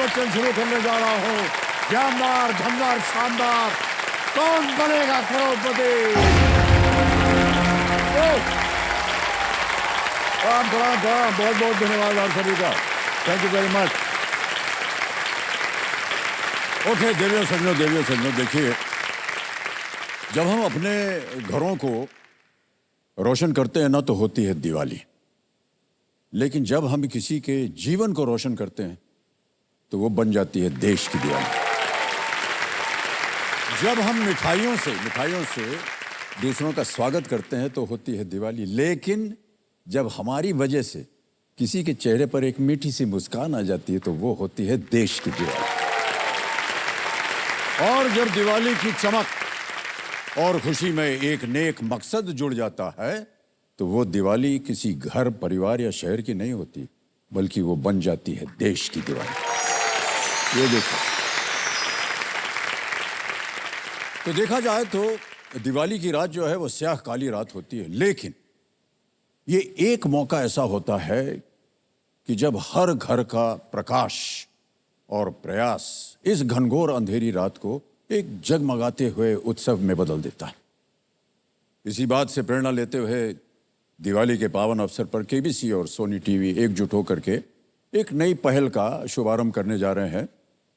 Question शुरू करने जा रहा हूँ। जानदार, धमदार, शानदार, कौन बनेगा करोड़पति? बहुत बहुत धन्यवाद आप सभी का। Thank you very much. Okay देवियों सज्जनों, देखिए, जब हम अपने घरों को रोशन करते हैं ना तो होती है दिवाली, लेकिन जब हम किसी के जीवन को रोशन करते हैं तो वो बन जाती है देश की दिवाली। जब हम मिठाइयों से दूसरों का स्वागत करते हैं तो होती है दिवाली, लेकिन जब हमारी वजह से किसी के चेहरे पर एक मीठी सी मुस्कान आ जाती है तो वो होती है देश की दिवाली। और जब दिवाली की चमक और खुशी में एक नेक मकसद जुड़ जाता है तो वो दिवाली किसी घर, परिवार या शहर की नहीं होती, बल्कि वो बन जाती है देश की दिवाली। ये देखो, तो देखा जाए तो दिवाली की रात जो है वो स्याह काली रात होती है, लेकिन ये एक मौका ऐसा होता है कि जब हर घर का प्रकाश और प्रयास इस घनघोर अंधेरी रात को एक जगमगाते हुए उत्सव में बदल देता है। इसी बात से प्रेरणा लेते हुए दिवाली के पावन अवसर पर केबीसी और सोनी टीवी एकजुट होकर के एक नई पहल का शुभारंभ करने जा रहे हैं।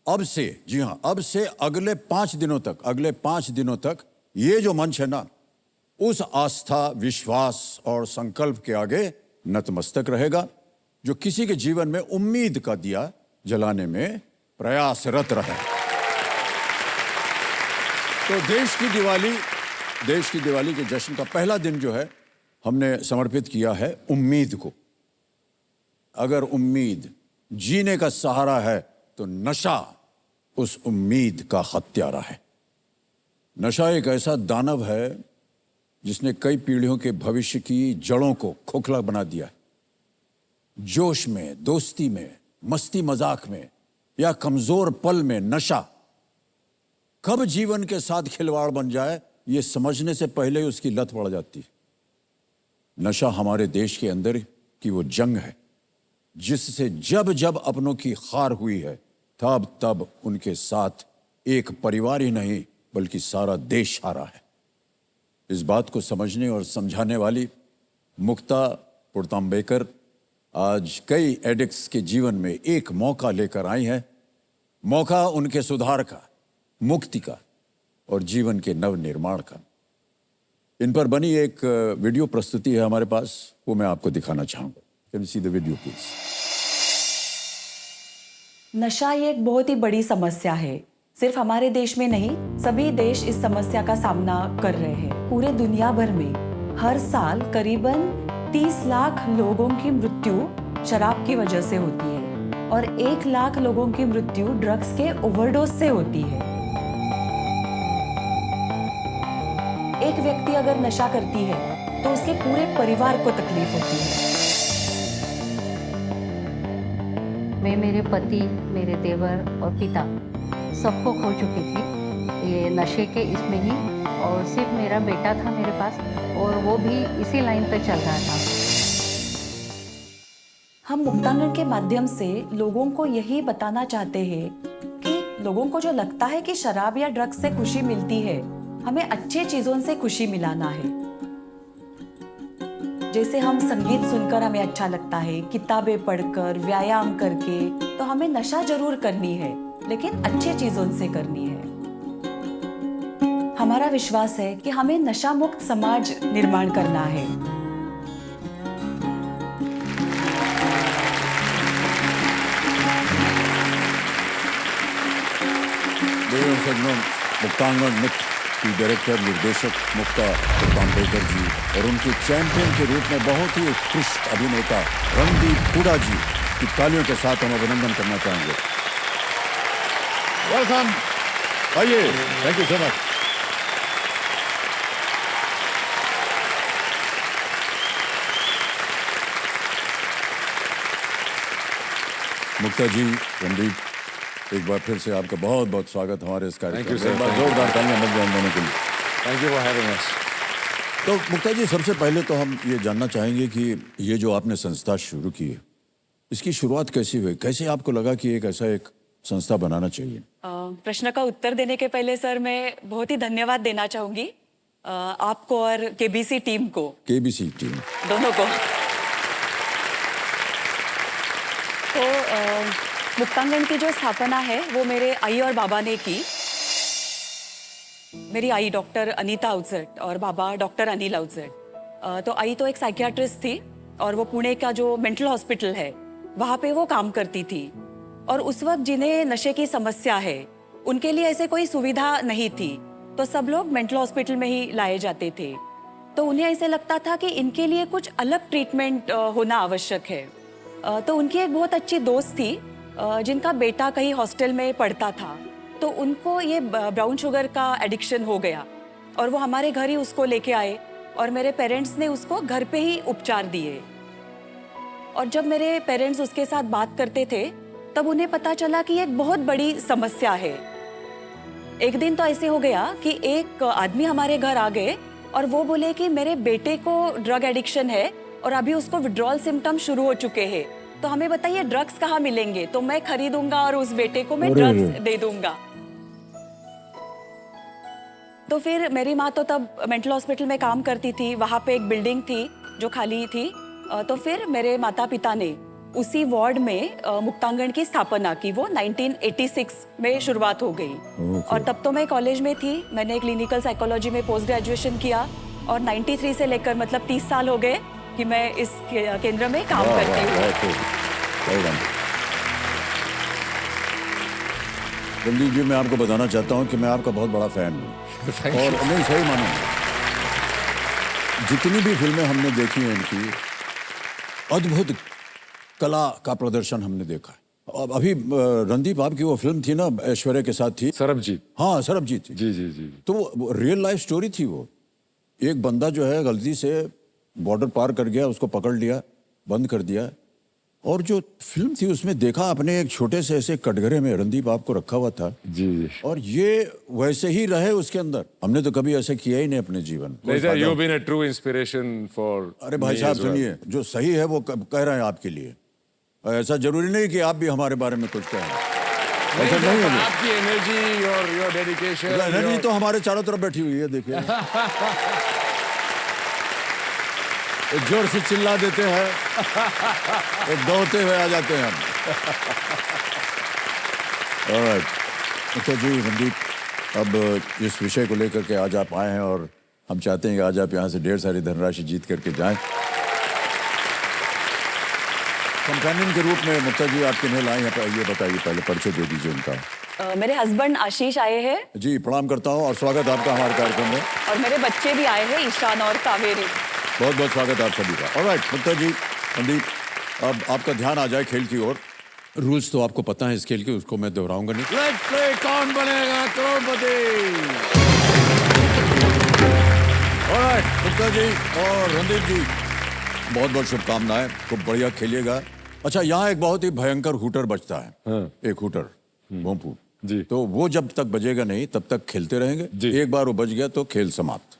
अब से, जी हाँ, अब से अगले 5 दिनों तक ये जो मंच है ना, उस आस्था, विश्वास और संकल्प के आगे नतमस्तक रहेगा जो किसी के जीवन में उम्मीद का दिया जलाने में प्रयासरत रहे। तो देश की दिवाली के जश्न का पहला दिन जो है हमने समर्पित किया है उम्मीद को। अगर उम्मीद जीने का सहारा है तो नशा उस उम्मीद का हत्यारा है। नशा एक ऐसा दानव है जिसने कई पीढ़ियों के भविष्य की जड़ों को खोखला बना दिया। जोश में, दोस्ती में, मस्ती मजाक में या कमजोर पल में नशा कब जीवन के साथ खिलवाड़ बन जाए ये समझने से पहले ही उसकी लत पड़ जाती है। नशा हमारे देश के अंदर की वो जंग है जिससे जब जब अपनों की हार हुई है तब तब उनके साथ एक परिवार ही नहीं बल्कि सारा देश हारा है। इस बात को समझने और समझाने वाली मुक्ता पुरतांबेकर आज कई एडिक्ट्स के जीवन में एक मौका लेकर आई हैं। मौका उनके सुधार का, मुक्ति का और जीवन के नव निर्माण का। इन पर बनी एक वीडियो प्रस्तुति है हमारे पास, वो मैं आपको दिखाना चाहूंगा। Can you see the video please? नशा ये एक बहुत ही बड़ी समस्या है। सिर्फ हमारे देश में नहीं, सभी देश इस समस्या का सामना कर रहे हैं। पूरे दुनिया भर में हर साल करीबन 30 लाख लोगों की मृत्यु शराब की वजह से होती है और 1 लाख लोगों की मृत्यु ड्रग्स के ओवरडोज से होती है। एक व्यक्ति अगर नशा करती है तो उसके पूरे परिवार को तकलीफ होती है। मैं मेरे पति, मेरे देवर और पिता सबको खो चुकी थी ये नशे के इसमें ही, और सिर्फ मेरा बेटा था मेरे पास और वो भी इसी लाइन पे चल रहा था। हम मुक्तांगन के माध्यम से लोगों को यही बताना चाहते हैं कि लोगों को जो लगता है कि शराब या ड्रग्स से खुशी मिलती है, हमें अच्छी चीजों से खुशी मिलाना है। जैसे हम संगीत सुनकर हमें अच्छा लगता है, किताबें पढ़कर, व्यायाम करके, तो हमें नशा जरूर करनी है लेकिन अच्छी चीजों से करनी है। हमारा विश्वास है कि हमें नशा मुक्त समाज निर्माण करना है। मुक्तांगन मित्र की डायरेक्टर निर्देशक मुक्ता पुरतांबेकर जी और उनके चैंपियन के रूप में बहुत ही उत्कृष्ट अभिनेता रणदीप हुडा जी की तालियों के साथ हम अभिनंदन करना चाहेंगे। वेलकम, आइए। Thank you so much. Mukta ji, Randeep, एक बार फिर से आपका बहुत बहुत स्वागत हमारे इस कार्यक्रम में। एक बार जोरदार तालियां बन जाएं दोनों के लिए। Thank you for having us. तो मुक्ता जी, सबसे पहले तो हम ये जानना चाहेंगे कि ये जो आपने संस्था शुरू की है, इसकी शुरुआत कैसी हुई? कैसे आपको लगा कि एक ऐसा एक संस्था बनाना चाहिए। प्रश्न का उत्तर देने के पहले सर मैं बहुत ही धन्यवाद देना चाहूंगी आपको और केबीसी टीम को, केबीसी टीम दोनों को। तो मुक्तांगन की जो स्थापना है वो मेरे आई और बाबा ने की। मेरी आई डॉक्टर अनीता अवचट और बाबा डॉक्टर अनिल अवचट। तो आई तो एक साइकियाट्रिस्ट थी और वो पुणे का जो मेंटल हॉस्पिटल है वहाँ पे वो काम करती थी। और उस वक्त जिन्हें नशे की समस्या है उनके लिए ऐसे कोई सुविधा नहीं थी, तो सब लोग मेंटल हॉस्पिटल में ही लाए जाते थे। तो उन्हें ऐसे लगता था कि इनके लिए कुछ अलग ट्रीटमेंट होना आवश्यक है। तो उनकी एक बहुत अच्छी दोस्त थी जिनका बेटा कहीं हॉस्टल में पढ़ता था। तो उनको ये ब्राउन शुगर का एडिक्शन हो गया और वो हमारे घर ही उसको लेके आए और मेरे पेरेंट्स ने उसको घर पे ही उपचार दिए। और जब मेरे पेरेंट्स उसके साथ बात करते थे तब उन्हें पता चला कि ये एक बहुत बड़ी समस्या है। एक दिन तो ऐसे हो गया कि एक आदमी हमारे घर आ गए और वो बोले कि मेरे बेटे को ड्रग एडिक्शन है और अभी उसको विड्रॉल सिम्टम शुरू हो चुके हैं, तो हमें बताइए ड्रग्स कहाँ मिलेंगे, तो मैं खरीदूंगा और उस बेटे को मैं ड्रग्स दे दूंगा। तो फिर मेरी माँ तो तब मेंटल हॉस्पिटल में काम करती थी, वहाँ पे एक बिल्डिंग थी जो खाली थी। तो फिर मेरे माता पिता ने उसी वार्ड में मुक्तांगन की स्थापना की। वो 1986 में शुरुआत हो गई। और तब तो मैं कॉलेज में थी, मैंने क्लिनिकल साइकोलॉजी में पोस्ट ग्रेजुएशन किया और 93 से लेकर मतलब 30 साल हो गए कि मैं इस केंद्र में काम करती हूँ। रणदीप जी, मैं आपको बताना चाहता हूँ कि मैं आपका बहुत बड़ा फैन हूँ और नहीं सही मानूंगा। जितनी भी फिल्में हमने देखी हैं इनकी, अद्भुत कला का प्रदर्शन हमने देखा है। अब अभी रणदीप आपकी वो फिल्म थी ना, ऐश्वर्या के साथ थी, सरबजीत। हाँ सरबजीत थी। जी जी जी। तो वो रियल लाइफ स्टोरी थी। वो एक बंदा जो है गलती से बॉर्डर पार कर गया, उसको पकड़ लिया, बंद कर दिया। और जो फिल्म थी उसमें देखा आपने एक छोटे से ऐसे कटघरे में रणदीप आपको रखा हुआ था जी। और ये वैसे ही रहे उसके अंदर। हमने तो कभी ऐसे किया ही नहीं अपने जीवन। कोई फायदा- you been a true inspiration for. अरे भाई साहब सुनिए, जो सही है वो कह रहे हैं आपके लिए। ऐसा जरूरी नहीं कि आप भी हमारे बारे में कुछ कहें। ऐसा नहीं है। आपकी एनर्जी और योर डेडिकेशन। एनर्जी तो हमारे चारों तरफ बैठी हुई है, देखिए। एक जोर से चिल्ला देते हैं, एक दौड़ते हुए आ जाते हैं हम। ऑलराइट, तो जी रणदीप, अब इस विषय को लेकर के आज आप आए हैं और हम चाहते हैं कि आज आप यहाँ से ढेर सारी धनराशि जीत करके जाएं। कंपेनियन के रूप में मुक्ता जी आप किन्हें लाए हैं, ये बताइए, पहले परिचय दे दीजिए उनका। मेरे हस्बैंड आशीष आए हैं जी, प्रणाम करता हूँ और स्वागत आपका हमारे कार्यक्रम में। और मेरे बच्चे भी आए हैं, ईशान और कावेरी। बहुत बहुत स्वागत आप सभी का। ऑलराइट मुक्ता जी, रणदीप, अब आपका ध्यान आ जाए खेल की ओर। रूल्स तो आपको पता है इस खेल के, उसको मैं दोहराऊंगा नहीं। लेट्स प्ले कौन बनेगा करोड़पति। ऑलराइट मुक्ता जी और रणदीप जी, बहुत बहुत शुभकामनाएं, खूब बढ़िया खेलिएगा। अच्छा, यहाँ एक बहुत ही भयंकर हूटर बजता है। हाँ। एक हूटर भोंपू जी। तो वो जब तक बजेगा नहीं तब तक खेलते रहेंगे जी। एक बार वो बज गया तो खेल समाप्त।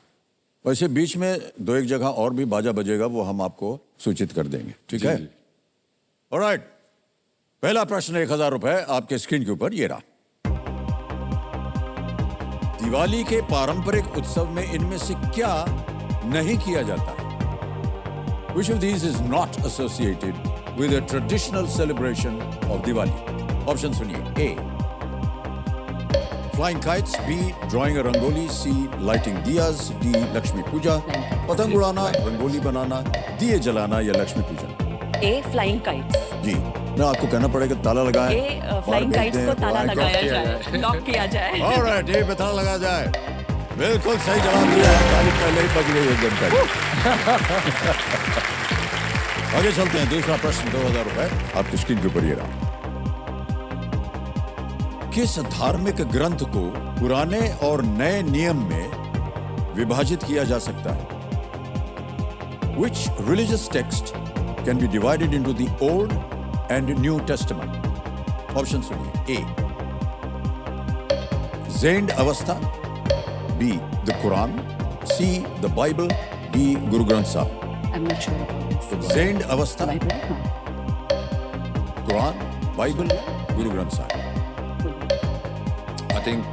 वैसे बीच में दो एक जगह और भी बाजा बजेगा, वो हम आपको सूचित कर देंगे, ठीक है? ऑलराइट, पहला प्रश्न 1000 रुपए आपके स्क्रीन के ऊपर ये रहा। दिवाली के पारंपरिक उत्सव में इनमें से क्या नहीं किया जाता है? Which of these is not associated with a traditional celebration of Diwali? Option सुनिए। A. Flying kites, B. Drawing a rangoli, C. Lighting diyas, D. Lakshmi पूजा, पतंग उड़ाना, रंगोली बनाना, दिए जलाना या लक्ष्मी पूजन। ए फ्लाइंग काइट्स। जी, मैं आपको कहना पड़ेगा ताला लगाएं। ए फ्लाइंग काइट्स को ताला लगाया जाए, लॉक किया जाए। ऑलराइट, ये पे ताला लगा जाए। बिल्कुल सही जवाब दिया है, ताली पहले ही बज गई एकदम पहले। आगे चलते हैं, दूसरा प्रश्न 2000 रुपए आपकी स्क्रीन के ऊपर ये रहा। किस धार्मिक ग्रंथ को पुराने और नए नियम में विभाजित किया जा सकता है? Which religious text can be divided into the Old and New Testament? Option सुनिए। A. Zend Avastha, B. The Quran, C. The Bible, D. Guru Granth Sahib। I'm not sure about this. Zend Avastha, Bible? हाँ। Quran, Bible, Guru Granth Sahib. think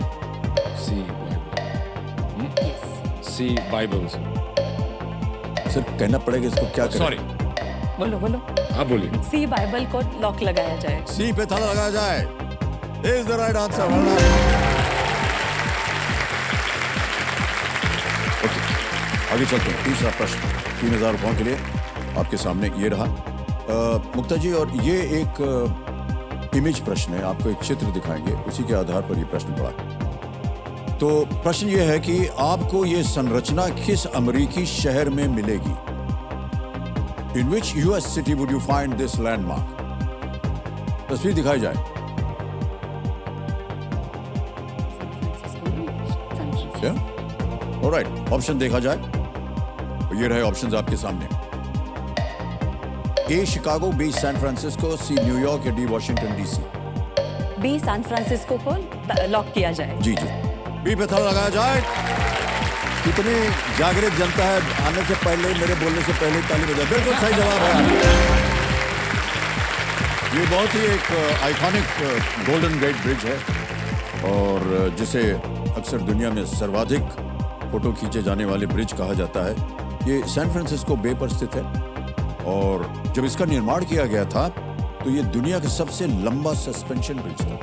see Bible. See Bibles. सिर्फ कहना पड़ेगा इसको क्या करें? Sorry. बोलो बोलो। आप बोलिए. सी बाइबल को लॉक लगाया जाए। सी पे ताला लगाया जाए। Is the right answer. Well done. Okay. आगे चलते हैं। तीसरा प्रश्न 3,000 रुपयों के लिए आपके सामने ये रहा। मुक्ता जी, और ये एक इमेज प्रश्न है, आपको एक चित्र दिखाएंगे, उसी के आधार पर ये प्रश्न पड़ा है। तो प्रश्न ये है कि आपको ये संरचना किस अमेरिकी शहर में मिलेगी? In which US city would you find this landmark? तस्वीर दिखाई जाए। क्या? Alright, ऑप्शन देखा जाए। ये रहे ऑप्शंस आपके सामने। A Chicago, B San Francisco, C New York या D Washington DC. B San Francisco को लॉक किया जाए। जी जी, बी पे ताला लगाया जाए। कितनी जागृत जनता है, आने से पहले, मेरे बोलने से पहले ताली बजा। बिल्कुल सही जवाब है। ये बहुत ही एक आइकॉनिक गोल्डन गेट ब्रिज है और जिसे अक्सर दुनिया में सर्वाधिक फोटो खींचे जाने वाले ब्रिज कहा जाता है। ये सैन फ्रांसिस्को बे पर स्थित है और जब इसका निर्माण किया गया था तो ये दुनिया का सबसे लंबा सस्पेंशन ब्रिज था।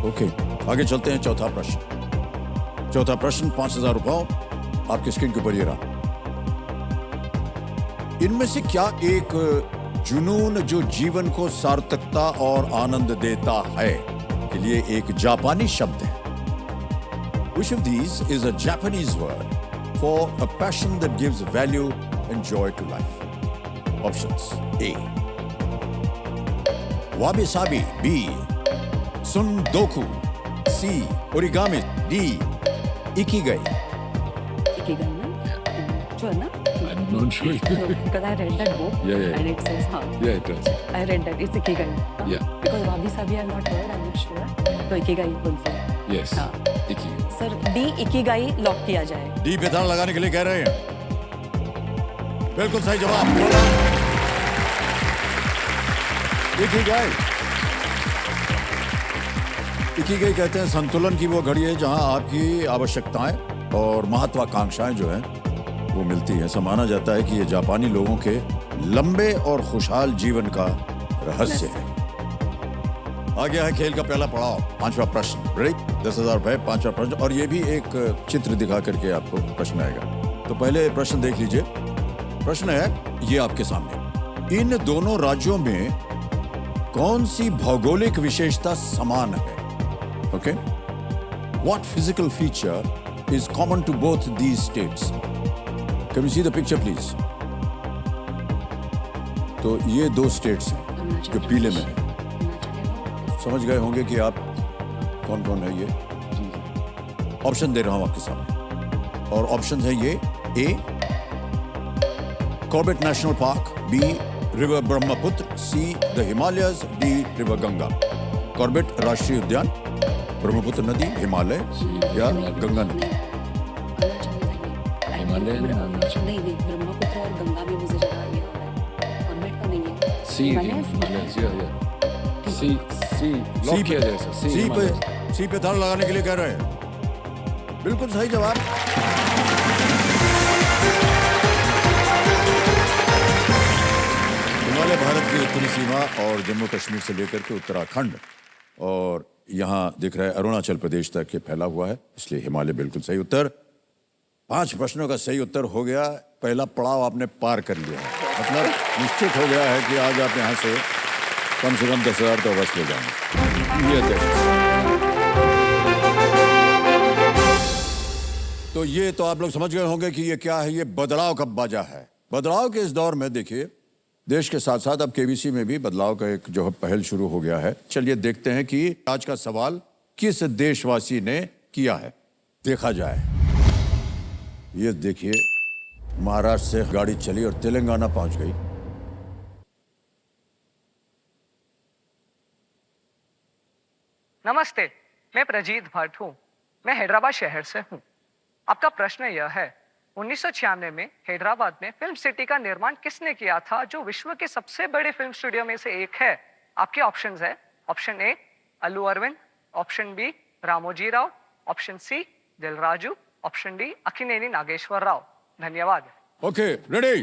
ओके, आगे चलते हैं। चौथा प्रश्न 5,000 रुपये आपकी स्क्रीन के ऊपर ये रहा। इनमें से क्या एक जुनून जो जीवन को सार्थकता और आनंद देता है के लिए एक जापानी शब्द है? Which of these is a Japanese word for a passion that gives value and joy to life? Options: A. Wabi-sabi. B. Sundoku. C. Origami. D. Ikigai. Ikigai na? Sure na? I'm not sure. No, because I read that book. Yeah. And it says, Yeah, it does. I read that it's Ikigai. Yeah. Because wabi-sabi I have not heard, I'm not sure. तो Ikigai बोलते हैं। Yes. हाँ। Ikigai. Sir, D Ikigai lock किया जाए। D पे ताला लगाने के लिए कह रहे हैं। बिल्कुल सही जवाब। इकिगाई कहते हैं संतुलन की वो घड़ी है जहां आपकी आवश्यकताएं और महत्वाकांक्षाएं जो हैं वो मिलती है। ऐसा माना जाता है कि ये जापानी लोगों के लंबे और खुशहाल जीवन का रहस्य है। आ गया है खेल का पहला पड़ाव, 5वां प्रश्न। रेडी? 10,000 रुपए, 5वां प्रश्न, और ये भी एक चित्र दिखा करके आपको प्रश्न आएगा। तो पहले प्रश्न देख लीजिए। प्रश्न है ये आपके सामने। इन दोनों राज्यों में कौन सी भौगोलिक विशेषता समान है? Okay, what physical feature is common to both these states? Can you see the picture please? तो ये दो स्टेट्स हैं जो पीले में है। समझ गए होंगे कि आप कौन कौन है ये। ऑप्शन दे रहा हूं आपके सामने और ऑप्शन है ये: a Corbett National Park, b river Brahmaputra, c the Himalayas, d river Ganga. Corbett राष्ट्रीय उद्यान, ब्रह्मपुत्र नदी, हिमालय या गंगा नदी। हिमालय नहीं, ब्रह्मपुत्र और गंगा में मुझे जगह ये हो रहा है। कॉर्बेट तो नहीं है। सी लॉक किया जाए सर। सी पे ताला लगाने के लिए कह रहे हैं। बिल्कुल सही जवाब। हिमालय भारत की उत्तरी सीमा और जम्मू कश्मीर से लेकर के उत्तराखंड और यहाँ दिख रहा है अरुणाचल प्रदेश तक के फैला हुआ है, इसलिए हिमालय बिल्कुल सही उत्तर। 5 प्रश्नों का सही उत्तर हो गया। पहला पड़ाव आपने पार कर लिया है, मतलब निश्चित हो गया है कि आज आप यहाँ से कम 10,000 तो अवश्य ले जाएंगे। ये तो ये तो आप लोग समझ गए होंगे कि ये क्या है। ये बदलाव का बाजा है। बदलाव के इस दौर में देखिए देश के साथ साथ अब केबीसी में भी बदलाव का एक जो है पहल शुरू हो गया है। चलिए देखते हैं कि आज का सवाल किस देशवासी ने किया है। देखा जाए। ये देखिए, महाराष्ट्र से गाड़ी चली और तेलंगाना पहुंच गई। नमस्ते, मैं प्रजीत भट्ट हूँ। मैं हैदराबाद शहर से हूँ। आपका प्रश्न यह है, 1996 में हैदराबाद में फिल्म सिटी का निर्माण किसने किया था, जो विश्व के सबसे बड़े फिल्म स्टूडियो में से एक है? आपके ऑप्शंस है: option a Allu Aravind, option b Ramoji Rao, option c Dil Raju, option d Akkineni Nageswara Rao. धन्यवाद। ओके, रेडी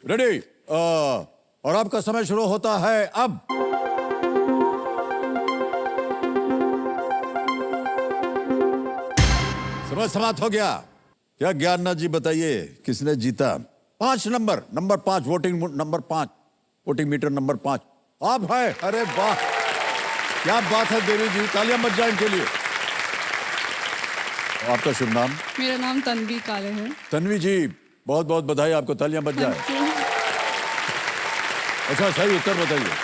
रेडी, और आपका समय शुरू होता है अब। समय समाप्त हो गया। क्या ज्ञाननाथ जी बताइए किसने जीता? 5 number, number 5, voting number 5, voting meter number 5 आप है। अरे वाह, क्या बात है देवी जी, तालियां बज जाए इनके लिए। आपका शुभ नाम? मेरा नाम तन्वी काले है। तन्वी जी, बहुत बहुत बधाई आपको, तालियां बज जाए। अच्छा, सही उत्तर बताइए।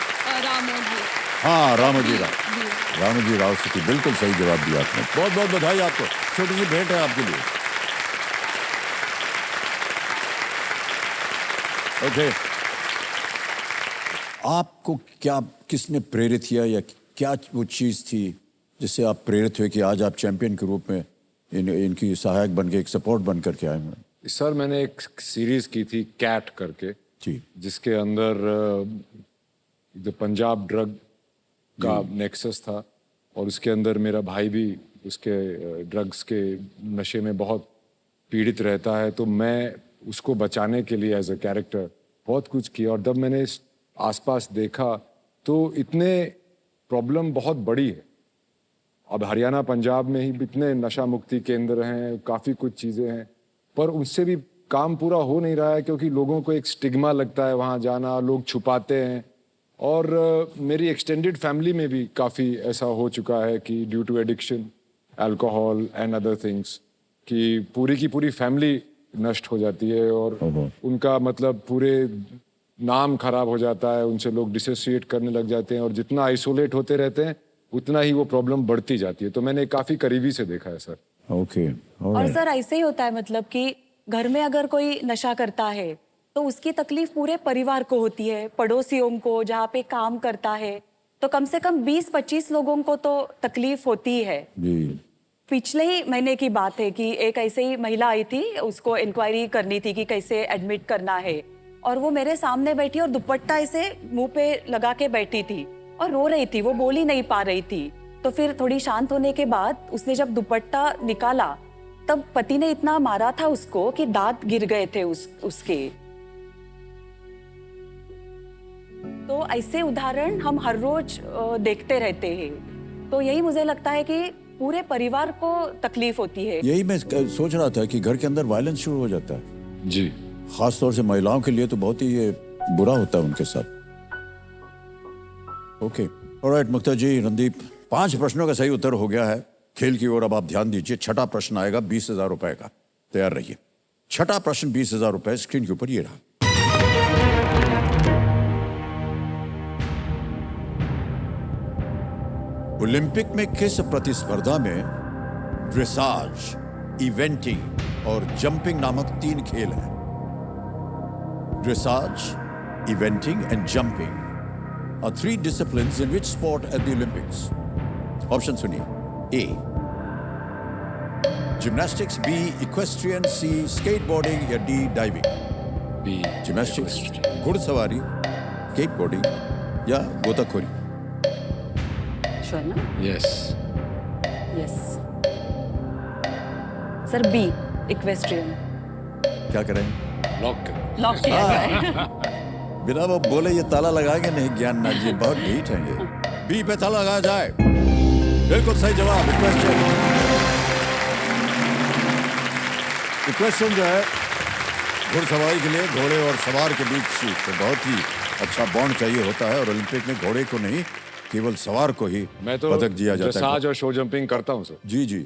रामोजी। हाँ, रामोजी राव, जी। रामोजी राव सिटी, बिल्कुल सही जवाब दिया आपने। बहुत बहुत बधाई आपको, छोटी सी भेंट है आपके लिए। ओके, आपको क्या, किसने प्रेरित किया, या क्या वो चीज थी जिससे आप प्रेरित हुए कि आज आप चैंपियन के रूप में इनकी सहायक बन के, एक सपोर्ट बन करके आए हैं? सर मैंने एक सीरीज की थी कैट करके जी, जिसके अंदर जो पंजाब ड्रग का नेक्सस था, और उसके अंदर मेरा भाई भी उसके ड्रग्स के नशे में बहुत पीड़ित रहता है। तो मैं उसको बचाने के लिए एज अ कैरेक्टर बहुत कुछ किया। और जब मैंने आसपास देखा तो इतने प्रॉब्लम बहुत बड़ी है। अब हरियाणा पंजाब में ही इतने नशा मुक्ति केंद्र हैं, काफ़ी कुछ चीज़ें हैं, पर उससे भी काम पूरा हो नहीं रहा है क्योंकि लोगों को एक स्टिग्मा लगता है वहाँ जाना, लोग छुपाते हैं। और मेरी एक्सटेंडेड फैमिली में भी काफ़ी ऐसा हो चुका है कि due to addiction, alcohol and other things, कि पूरी की पूरी फैमिली नष्ट हो जाती है और उनका मतलब पूरे नाम खराब हो जाता है, उनसे लोग डिसोसिएट करने लग जाते हैं, और जितना आइसोलेट होते रहते हैं उतना ही वो प्रॉब्लम बढ़ती जाती है। तो मैंने काफ़ी करीबी से देखा है सर। ओके, और सर ऐसे ही होता है, मतलब कि घर में अगर कोई नशा करता है तो उसकी तकलीफ पूरे परिवार को होती है, पड़ोसियों को, जहाँ पे काम करता है, तो कम से कम 20-25 लोगों को तो तकलीफ होती है जी। पिछले ही महीने की बात है कि एक ऐसे ही महिला आई थी, उसको इंक्वायरी करनी थी कि कैसे एडमिट करना है, और वो मेरे सामने बैठी और दुपट्टा ऐसे मुंह पे लगा के बैठी थी और रो रही थी, वो बोल ही नहीं पा रही थी। तो फिर थोड़ी शांत होने के बाद उसने जब दुपट्टा निकाला तब पति ने इतना मारा था उसको कि दांत गिर गए थे उसके। तो ऐसे उदाहरण हम हर रोज देखते रहते हैं। तो यही मुझे लगता है कि पूरे परिवार को तकलीफ होती है। यही मैं सोच रहा था कि घर के अंदर वायलेंस शुरू हो जाता है जी, खास तौर से महिलाओं के लिए तो बहुत ही ये बुरा होता है उनके साथ। ओके, ऑलराइट मुक्ता जी, रणदीप, 5 प्रश्नों का सही उत्तर हो गया है। खेल की ओर अब आप ध्यान दीजिए। 6ठा प्रश्न आएगा 20,000 रुपए का, तैयार रहिए। 6ठा प्रश्न 20,000 रुपए, स्क्रीन के ऊपर ये रहा। ओलंपिक में किस प्रतिस्पर्धा में ड्रेसाज, इवेंटिंग और जंपिंग नामक 3 खेल हैं? Dressage, eventing and jumping are 3 disciplines in which sport at the Olympics? Option सुनिए। A, gymnastics, B, equestrian, C, skateboarding या D, diving? बी जिम्नास्टिक्स, घुड़सवारी, स्केटबोर्डिंग या गोताखोरी? श्योर ना? Yes. Yes sir, B, equestrian. क्या करें? लॉक कर। Lock किया जाए। बिना वो बोले ये ताला लगाएंगे नहीं ज्ञाननाथ जी, बहुत ढीठ हैं ये। बी पे ताला लगाया जाए। बिल्कुल सही जवाब, इक्वेस्ट्रियन। इक्वेस्ट्रियन जो है घुड़सवारी के लिए घोड़े और सवार के बीच तो बहुत ही अच्छा बॉन्ड चाहिए होता है, और ओलंपिक में घोड़े को नहीं केवल सवार को ही मैं तो पदक दिया जाता है। ड्रेसाज और शो जंपिंग करता हूँ सर। जी जी,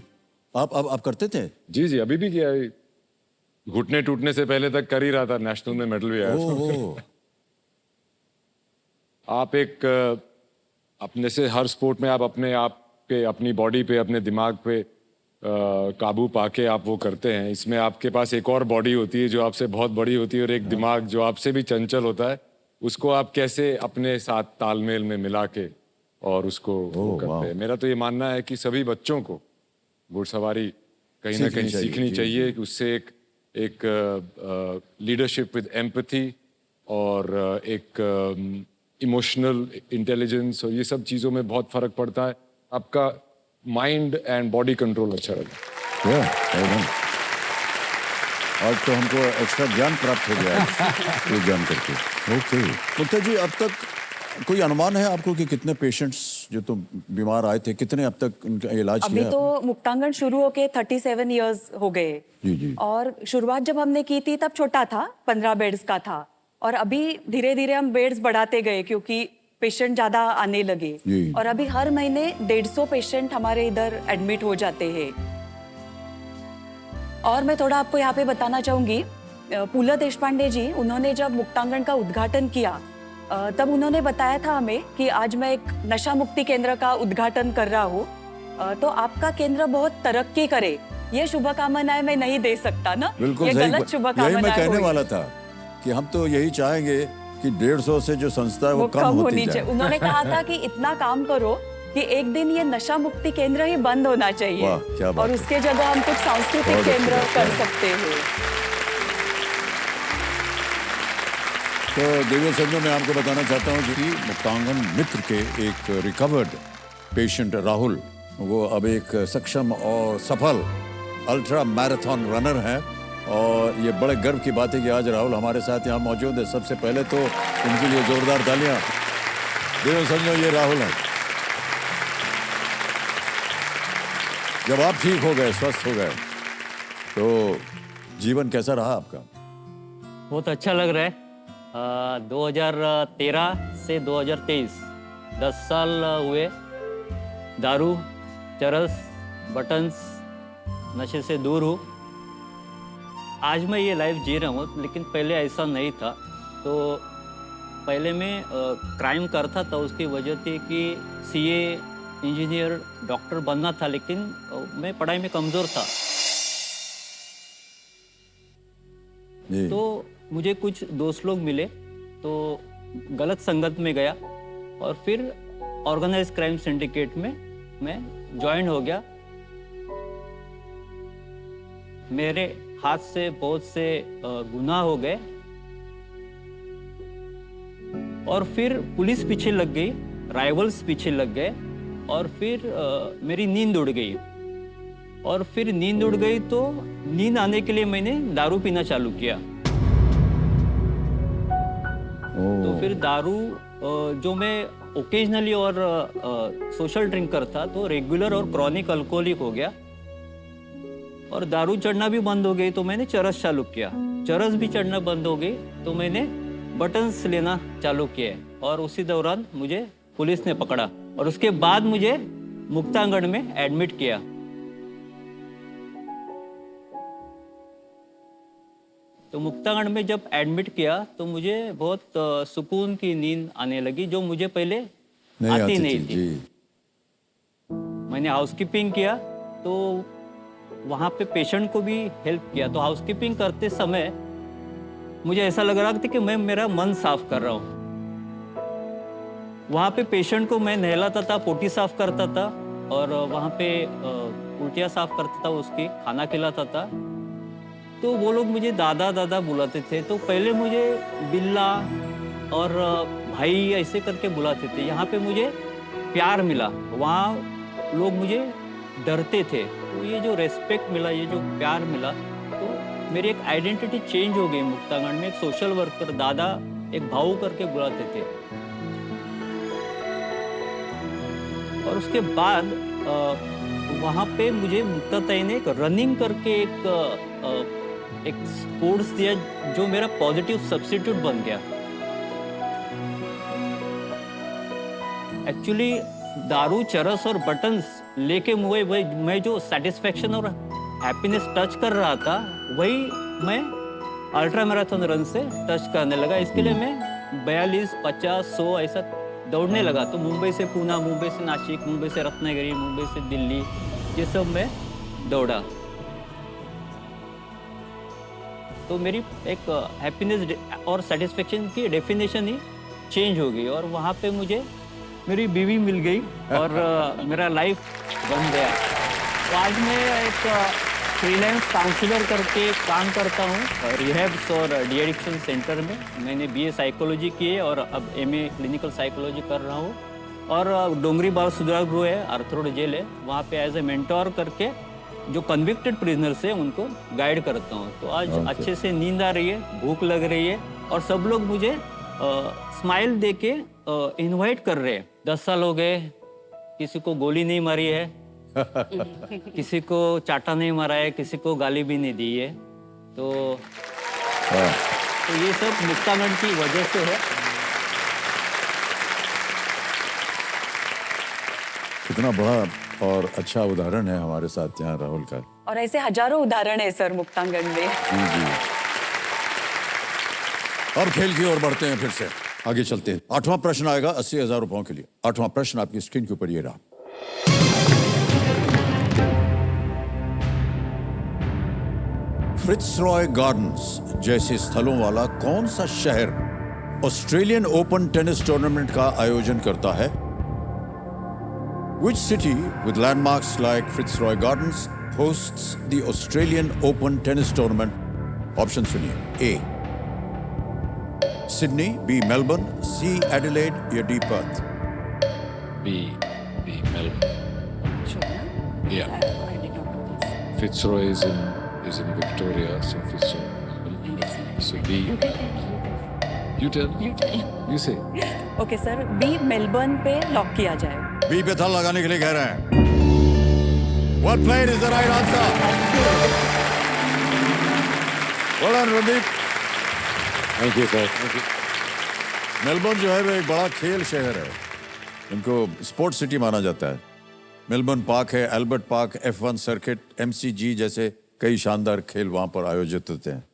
आप करते थे? जी जी, अभी भी किया है। घुटने टूटने से पहले तक कर ही रहा था, नेशनल में मेडल भी आया था। ओह, आप एक अपने से हर स्पोर्ट में आप अपने आप पे, अपनी बॉडी पे, अपने दिमाग पे काबू पाके आप वो करते हैं। इसमें आपके पास एक और बॉडी होती है जो आपसे बहुत बड़ी होती है, और एक दिमाग जो आपसे भी चंचल होता है, उसको आप कैसे अपने साथ तालमेल में मिला के और उसको वो करते हैं। मेरा तो ये मानना है कि सभी बच्चों को घुड़सवारी कहीं ना कहीं सीखनी चाहिए कि उससे एक लीडरशिप विद एम्पैथी और एक इमोशनल इंटेलिजेंस और ये सब चीज़ों में बहुत फ़र्क पड़ता है। आपका माइंड एंड बॉडी कंट्रोल अच्छा लगा। एकदम। आज तो हमको एक्स्ट्रा ज्ञान प्राप्त हो गया है ये जान करके। ओके मुक्ता जी, अब तक कोई अनुमान है आपको कि कितने पेशेंट्स जो तो बीमार आए थे, कितने अब तक उनका इलाज अभी किया? तो मुक्तांगण शुरू होके 37 इयर्स हो गए। जी जी। और शुरुआत जब हमने की थी तब छोटा था, 15 बेड्स का था, और अभी धीरे धीरे हम बेड्स बढ़ाते गए क्योंकि पेशेंट ज्यादा आने लगे। जी। और अभी हर महीने 150 पेशेंट हमारे इधर एडमिट हो जाते हैं। और मैं थोड़ा आपको यहाँ पे बताना चाहूंगी, पुलत देशपांडे जी, उन्होंने जब मुक्तांगण का उद्घाटन किया तब उन्होंने बताया था हमें कि आज मैं एक नशा मुक्ति केंद्र का उद्घाटन कर रहा हूँ, तो आपका केंद्र बहुत तरक्की करे, ये शुभकामनाएं मैं नहीं दे सकता ना। बिल्कुल ये सही। गलत यही शुभकामनाएं मैं कहने हुई। वाला था कि हम तो यही चाहेंगे कि 150 से जो संस्था है वो कम होती होनी जाए। चाहिए। उन्होंने कहा था कि इतना काम करो कि एक दिन ये नशा मुक्ति केंद्र ही बंद होना चाहिए। वाह, क्या बात और है। उसके जगह हम कुछ सांस्कृतिक बहुत अच्छी केंद्र बात कर है। सकते हैं। तो देवियों संजों, मैं आपको बताना चाहता हूँ कि मुक्तांगण मित्र के एक रिकवर्ड पेशेंट राहुल, वो अब एक सक्षम और सफल अल्ट्रा मैराथन रनर हैं। और ये बड़े गर्व की बात है कि आज राहुल हमारे साथ यहाँ मौजूद है। सबसे पहले तो उनके लिए जोरदार तालियां। देवियों संजों, ये राहुल हैं। जब आप ठीक हो गए, स्वस्थ हो गए, तो जीवन कैसा रहा आपका? बहुत अच्छा लग रहा है। 2013 से 2023 10 साल हुए। दारू, चरस, बटन्स, नशे से दूर हूँ। आज मैं ये लाइफ जी रहा हूँ, लेकिन पहले ऐसा नहीं था। तो पहले मैं क्राइम करता था, उसकी वजह थी कि सीए, इंजीनियर, डॉक्टर बनना था, लेकिन मैं पढ़ाई में कमज़ोर था। जी। तो मुझे कुछ दोस्त लोग मिले, तो गलत संगत में गया और फिर ऑर्गेनाइज क्राइम सिंडिकेट में मैं ज्वाइन हो गया। मेरे हाथ से बहुत से गुनाह हो गए और फिर पुलिस पीछे लग गई, राइवल्स पीछे लग गए और फिर मेरी नींद उड़ गई। और फिर नींद उड़ गई तो नींद आने के लिए मैंने दारू पीना चालू किया। तो फिर दारू जो मैं ओकेजनली और सोशल ड्रिंक करता, तो रेगुलर और क्रॉनिक अल्कोहलिक हो गया। और दारू चढ़ना भी बंद हो गई तो मैंने चरस चालू किया। चरस भी चढ़ना बंद हो गई तो मैंने बटन्स लेना चालू किए। और उसी दौरान मुझे पुलिस ने पकड़ा और उसके बाद मुझे मुक्तांगण में एडमिट किया। तो मुक्तांगण में जब एडमिट किया तो मुझे बहुत सुकून की नींद आने लगी, जो मुझे पहले आती नहीं थी। मैंने हाउसकीपिंग किया, तो वहाँ पे पेशेंट को भी हेल्प किया। तो हाउसकीपिंग करते समय मुझे ऐसा लग रहा था कि मैं मेरा मन साफ कर रहा हूँ। वहाँ पे पेशेंट को मैं नहलाता था, पोटी साफ करता था और वहाँ पे उल्टियाँ साफ करता था, उसकी खाना खिलाता था। तो वो लोग मुझे दादा दादा बुलाते थे। तो पहले मुझे बिल्ला और भाई ऐसे करके बुलाते थे। यहाँ पे मुझे प्यार मिला, वहाँ लोग मुझे डरते थे। तो ये जो रेस्पेक्ट मिला, ये जो प्यार मिला, तो मेरी एक आइडेंटिटी चेंज हो गई मुक्तांगण में। एक सोशल वर्कर, दादा, एक भाऊ करके बुलाते थे। और उसके बाद वहाँ पे मुझे मुक्ताताई ने एक रनिंग करके एक स्पोर्ट्स दिया, जो मेरा पॉजिटिव सब्स्टिट्यूट बन गया। एक्चुअली दारू, चरस और बटन्स लेके मैं जो सेटिस्फेक्शन और हैप्पीनेस टच कर रहा था, वही मैं अल्ट्रा मैराथन रन से टच करने लगा। इसके लिए मैं 42, 50, 100 ऐसा दौड़ने लगा। तो मुंबई से पूना, मुंबई से नासिक, मुंबई से रत्नागिरी, मुंबई से दिल्ली, ये सब मैं दौड़ा। तो मेरी एक हैप्पीनेस और सेटिस्फेक्शन की डेफिनेशन ही चेंज हो गई। और वहाँ पे मुझे मेरी बीवी मिल गई और मेरा लाइफ बन गया। तो आज मैं एक फ्रीलांस काउंसलर करके काम करता हूँ रिहैब्स और डी एडिक्शन सेंटर में। मैंने बीए साइकोलॉजी की है और अब एमए क्लिनिकल साइकोलॉजी कर रहा हूँ। और डोंगरी बाल सुधार गृह है, आर्थरोड जेल है, वहाँ पे एज ए मेंटोर करके जो कन्विक्टेड प्रिजनर्स है उनको गाइड करता हूँ। तो आज अच्छे से नींद आ रही है, भूख लग रही है और सब लोग मुझे स्माइल दे के इन्वाइट कर रहे हैं। 10 साल हो गए, किसी को गोली नहीं मारी है, किसी को चाटा नहीं मारा है, किसी को गाली भी नहीं दी है। तो ये सब मुक्तामंड की वजह से है। कितना बड़ा और अच्छा उदाहरण है हमारे साथ यहाँ राहुल का। और ऐसे हजारों उदाहरण है सर मुक्तांगण में। जी जी। अब खेल की ओर बढ़ते हैं, फिर से आगे चलते हैं। 8वां प्रश्न आएगा 80,000 रुपयों के लिए। 8वां प्रश्न आपकी स्क्रीन के ऊपर ये रहा। फ्रिट्सरॉय गार्डन्स जैसे स्थलों वाला कौन सा शहर ऑस्ट्रेलियन ओपन टेनिस टूर्नामेंट का आयोजन करता है? Which city with landmarks like Fitzroy Gardens hosts the Australian Open Tennis Tournament? Option सुनिए। A. Sydney, B. Melbourne, C. Adelaide या D. Perth? B. Melbourne. Yeah. Fitzroy is in Victoria, so Fitzroy. So B. You tell. You say. Okay sir, B Melbourne पे lock किया जाए। B पे थल लगाने के लिए कह रहे हैं। Well played is the right answer. Well done, Randeep. Thank you, sir. Melbourne जो है वो एक बड़ा खेल शहर है, इनको स्पोर्ट्स सिटी माना जाता है। मेलबर्न पार्क है, Albert park, F1 circuit, MCG जैसे कई शानदार खेल वहां पर आयोजित होते हैं।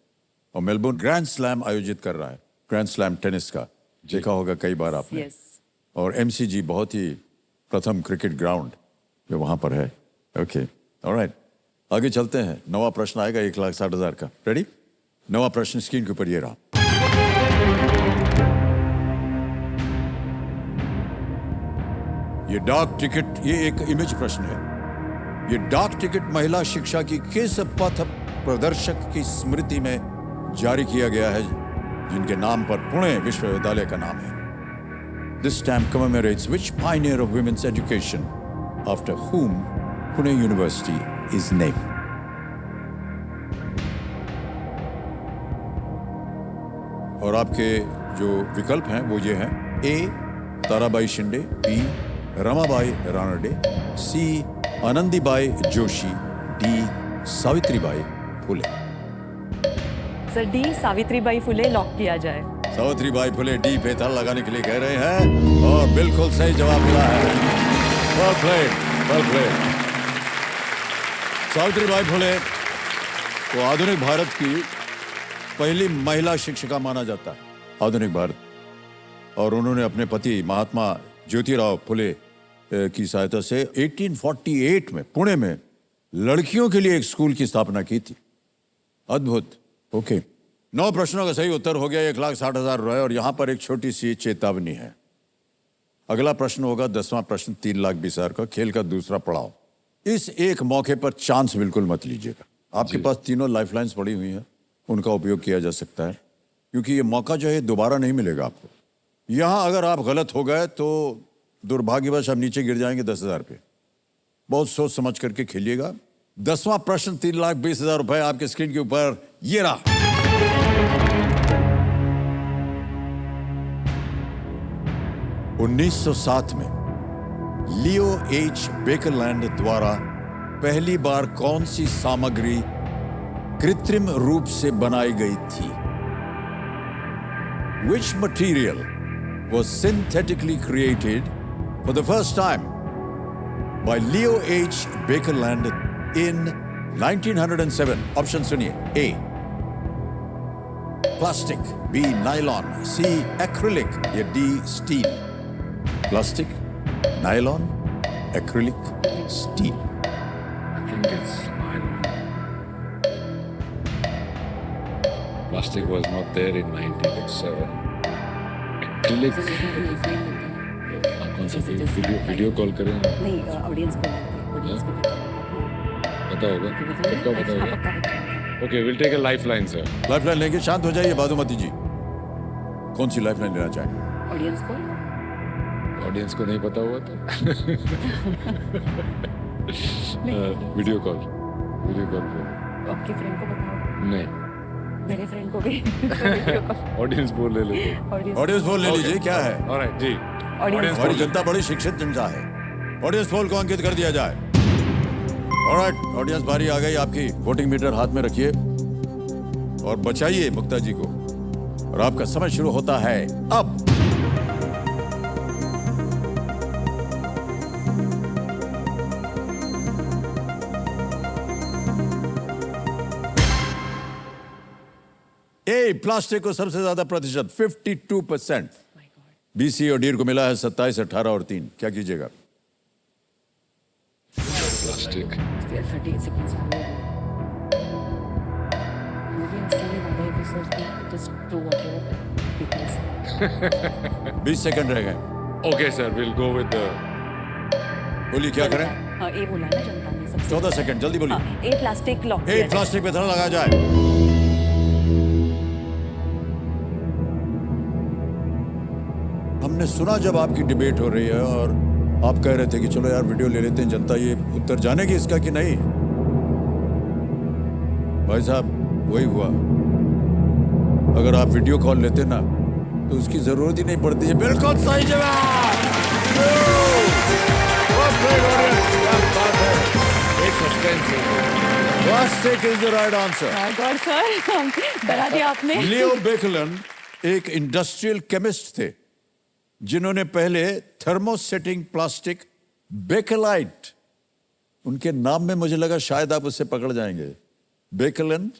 और मेलबर्न ग्रैंड स्लैम आयोजित कर रहा है, ग्रैंड स्लैम टेनिस का, देखा होगा कई बार आपने। और MCG बहुत ही प्रथम क्रिकेट ग्राउंड जो वहां पर है। ओके, ऑलराइट, आगे चलते हैं। 9वां प्रश्न आएगा 1,60,000 का। रेडी? 9वां प्रश्न स्क्रीन के ऊपर ये रहा। ये डाक टिकट, ये एक इमेज प्रश्न है। ये डाक टिकट महिला शिक्षा की किस पथ प्रदर्शक की स्मृति में जारी किया गया है, जिनके नाम पर पुणे विश्वविद्यालय का नाम है? This stamp commemorates which pioneer of women's education, after whom Pune University is named? और आपके जो विकल्प हैं वो ये हैं। A. Tarabai Shinde, B. Ramabai Ranade, C. Anandibai Joshi, D. Savitribai Phule. Sir D Savitribai Phule lock किया जाए। सावित्रीबाई फुले डी पे ताला लगाने के लिए कह रहे हैं और बिल्कुल सही जवाब मिला है। Well played, well played. Savitribai Phule को आधुनिक भारत की पहली महिला शिक्षिका माना जाता है, आधुनिक भारत। और उन्होंने अपने पति महात्मा ज्योतिराव फुले की सहायता से 1848 में पुणे में लड़कियों के लिए एक स्कूल की स्थापना की थी। अद्भुत। ओके, 9 प्रश्नों का सही उत्तर हो गया 1,60,000 रुपए। और यहां पर एक छोटी सी चेतावनी है। अगला प्रश्न होगा 10वां प्रश्न 3,20,000 का, खेल का दूसरा पड़ाव। इस एक मौके पर चांस बिल्कुल मत लीजिएगा। आपके पास तीनों लाइफलाइंस पड़ी हुई हैं, उनका उपयोग किया जा सकता है, क्योंकि ये मौका जो है दोबारा नहीं मिलेगा आपको। यहां अगर आप गलत हो गए तो दुर्भाग्यवश आप नीचे गिर जाएंगे 10,000 पे। बहुत सोच समझ करके खेलिएगा। 10वां प्रश्न 3,20,000 रुपए आपके स्क्रीन के ऊपर ये रहा। (1907) में लियो एच बेकरलैंड द्वारा पहली बार कौन सी सामग्री कृत्रिम रूप से बनाई गई थी? Which material was synthetically created for the first time by Leo H. Bakerland in 1907? Option सुनिए। A. Plastic, B. Nylon, C. Acrylic या D. Steel? Plastic, nylon, acrylic, steel? I think it's nylon. Plastic was not there in 1907. Acrylic. कौन सा video call करें? नहीं, audience को पता होगा, पक्का पता होगा। Okay, will take a lifeline sir. Lifeline लेंगे। शांत हो जाइए बादुमती जी। कौन सी लाइफलाइन लेना चाहेंगे? ऑडियंस को ऑडियंस को नहीं पता हुआ तो वीडियो कॉल आपके फ्रेंड को बताओ, नहीं, मेरे फ्रेंड को भी ऑडियंस बोल ले लेते। ऑडियंस पोल ले लीजिए, क्या है? ऑलराइट जी, ऑडियंस हमारी जनता बड़ी शिक्षित जनता है। ऑडियंस पोल को अंकित कर दिया जाए। ऑलराइट, ऑडियंस बारी आ गई आपकी। वोटिंग मीटर हाथ में रखिए और बचाइए मुक्ता जी को, और आपका समय शुरू होता है अब। ए प्लास्टिक को सबसे ज्यादा प्रतिशत 52%, बीसी और डीर को मिला है 27, 18 और 3। क्या कीजिएगा? प्लास्टिक 20 सेकंड रह गए। Okay sir, will go with बोलिए क्या करें? हाँ, ए बोला ना जनता ने सबसे। 14 सेकंड, जल्दी बोलिए। हाँ, ए प्लास्टिक लॉक ए किया जाए। प्लास्टिक पे धड़ा लगाया जाए। हमने सुना जब आपकी डिबेट हो रही है और आप कह रहे थे कि चलो यार वीडियो ले लेते हैं, जनता ये उत्तर जानेगी इसका कि नहीं। भाई साहब वही हुआ। अगर आप वीडियो कॉल लेते ना तो उसकी जरूरत ही नहीं पड़ती है। बिल्कुल सही जवाब। Plastic is the right answer. My God, sir, डरा दिया आपने। लियो बेकलन एक इंडस्ट्रियल केमिस्ट थे जिन्होंने पहले थर्मोसेटिंग प्लास्टिक बेकेलाइट, उनके नाम में मुझे लगा शायद आप उससे पकड़ जाएंगे। बेकलन,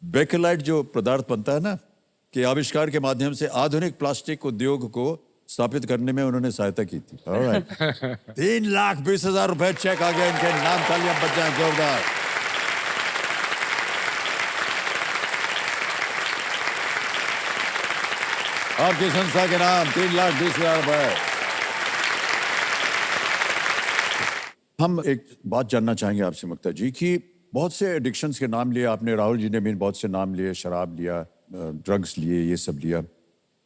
बेकेलाइट जो पदार्थ बनता है ना, के आविष्कार के माध्यम से आधुनिक प्लास्टिक उद्योग को स्थापित करने में उन्होंने सहायता की थी। Alright. 3,20,000 रुपए चेक आ गया इनके नाम। तालियां बज जाएं जोरदार। आपकी संस्था के नाम 3,20,000 रुपए। हम एक बात जानना चाहेंगे आपसे मुक्ता जी कि बहुत से एडिक्शंस के नाम लिए आपने, राहुल जी ने भी बहुत से नाम लिए, शराब लिया, ड्रग्स लिए, ये सब लिया।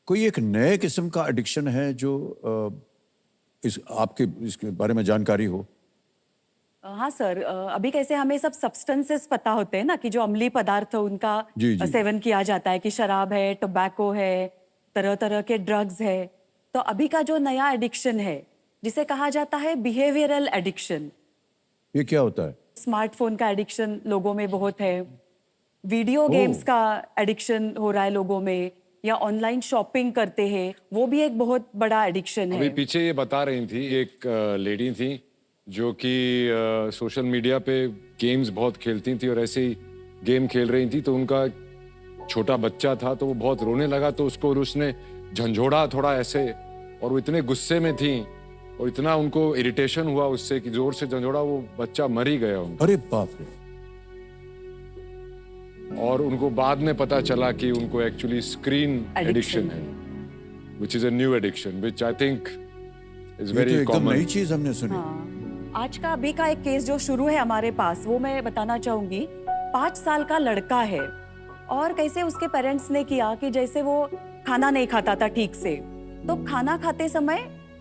कोई एक नए किस्म का एडिक्शन है जो आपके इसके बारे में जानकारी हो? हाँ सर, अभी कैसे हमें सब सब्सटेंसेस पता होते हैं ना कि जो अम्लीय पदार्थ है उनका जी, जी। सेवन किया जाता है, कि शराब है, टोबैको है, तरह तरह के ड्रग्स है। तो अभी का जो नया एडिक्शन है जिसे कहा जाता है बिहेवियरल एडिक्शन। ये क्या होता है? स्मार्टफोन का एडिक्शन लोगों में बहुत है, वीडियो गेम्स का एडिक्शन हो रहा है लोगों में, या ऑनलाइन शॉपिंग करते हैं, वो भी एक बहुत बड़ा एडिक्शन अभी है। पीछे ये बता रही थी, एक लेडी थी जो कि सोशल मीडिया पे गेम्स बहुत खेलती थी और ऐसे ही गेम खेल रही थी तो उनका छोटा बच्चा था तो वो बहुत रोने लगा तो उसको और उसने झंझोड़ा थोड़ा ऐसे, और वो इतने गुस्से में थी और इतना उनको इरिटेशन हुआ उससे कि जोर से झंझोड़ा, वो बच्चा मर ही गया उनका। अरे बाप रे। और उनको बाद में पता चला कि उनको एक्चुअली स्क्रीन एडिक्शन है, which is a new addiction, which I think is ये तो very एकदम common. नई चीज हमने सुनी। हाँ, आज का अभी का एक केस जो शुरू है हमारे पास, वो मैं बताना चाहूंगी। 5 साल का लड़का है और कैसे उसके पेरेंट्स ने किया कि जैसे वो खाना नहीं खाता था ठीक से, तो खाना खाते समय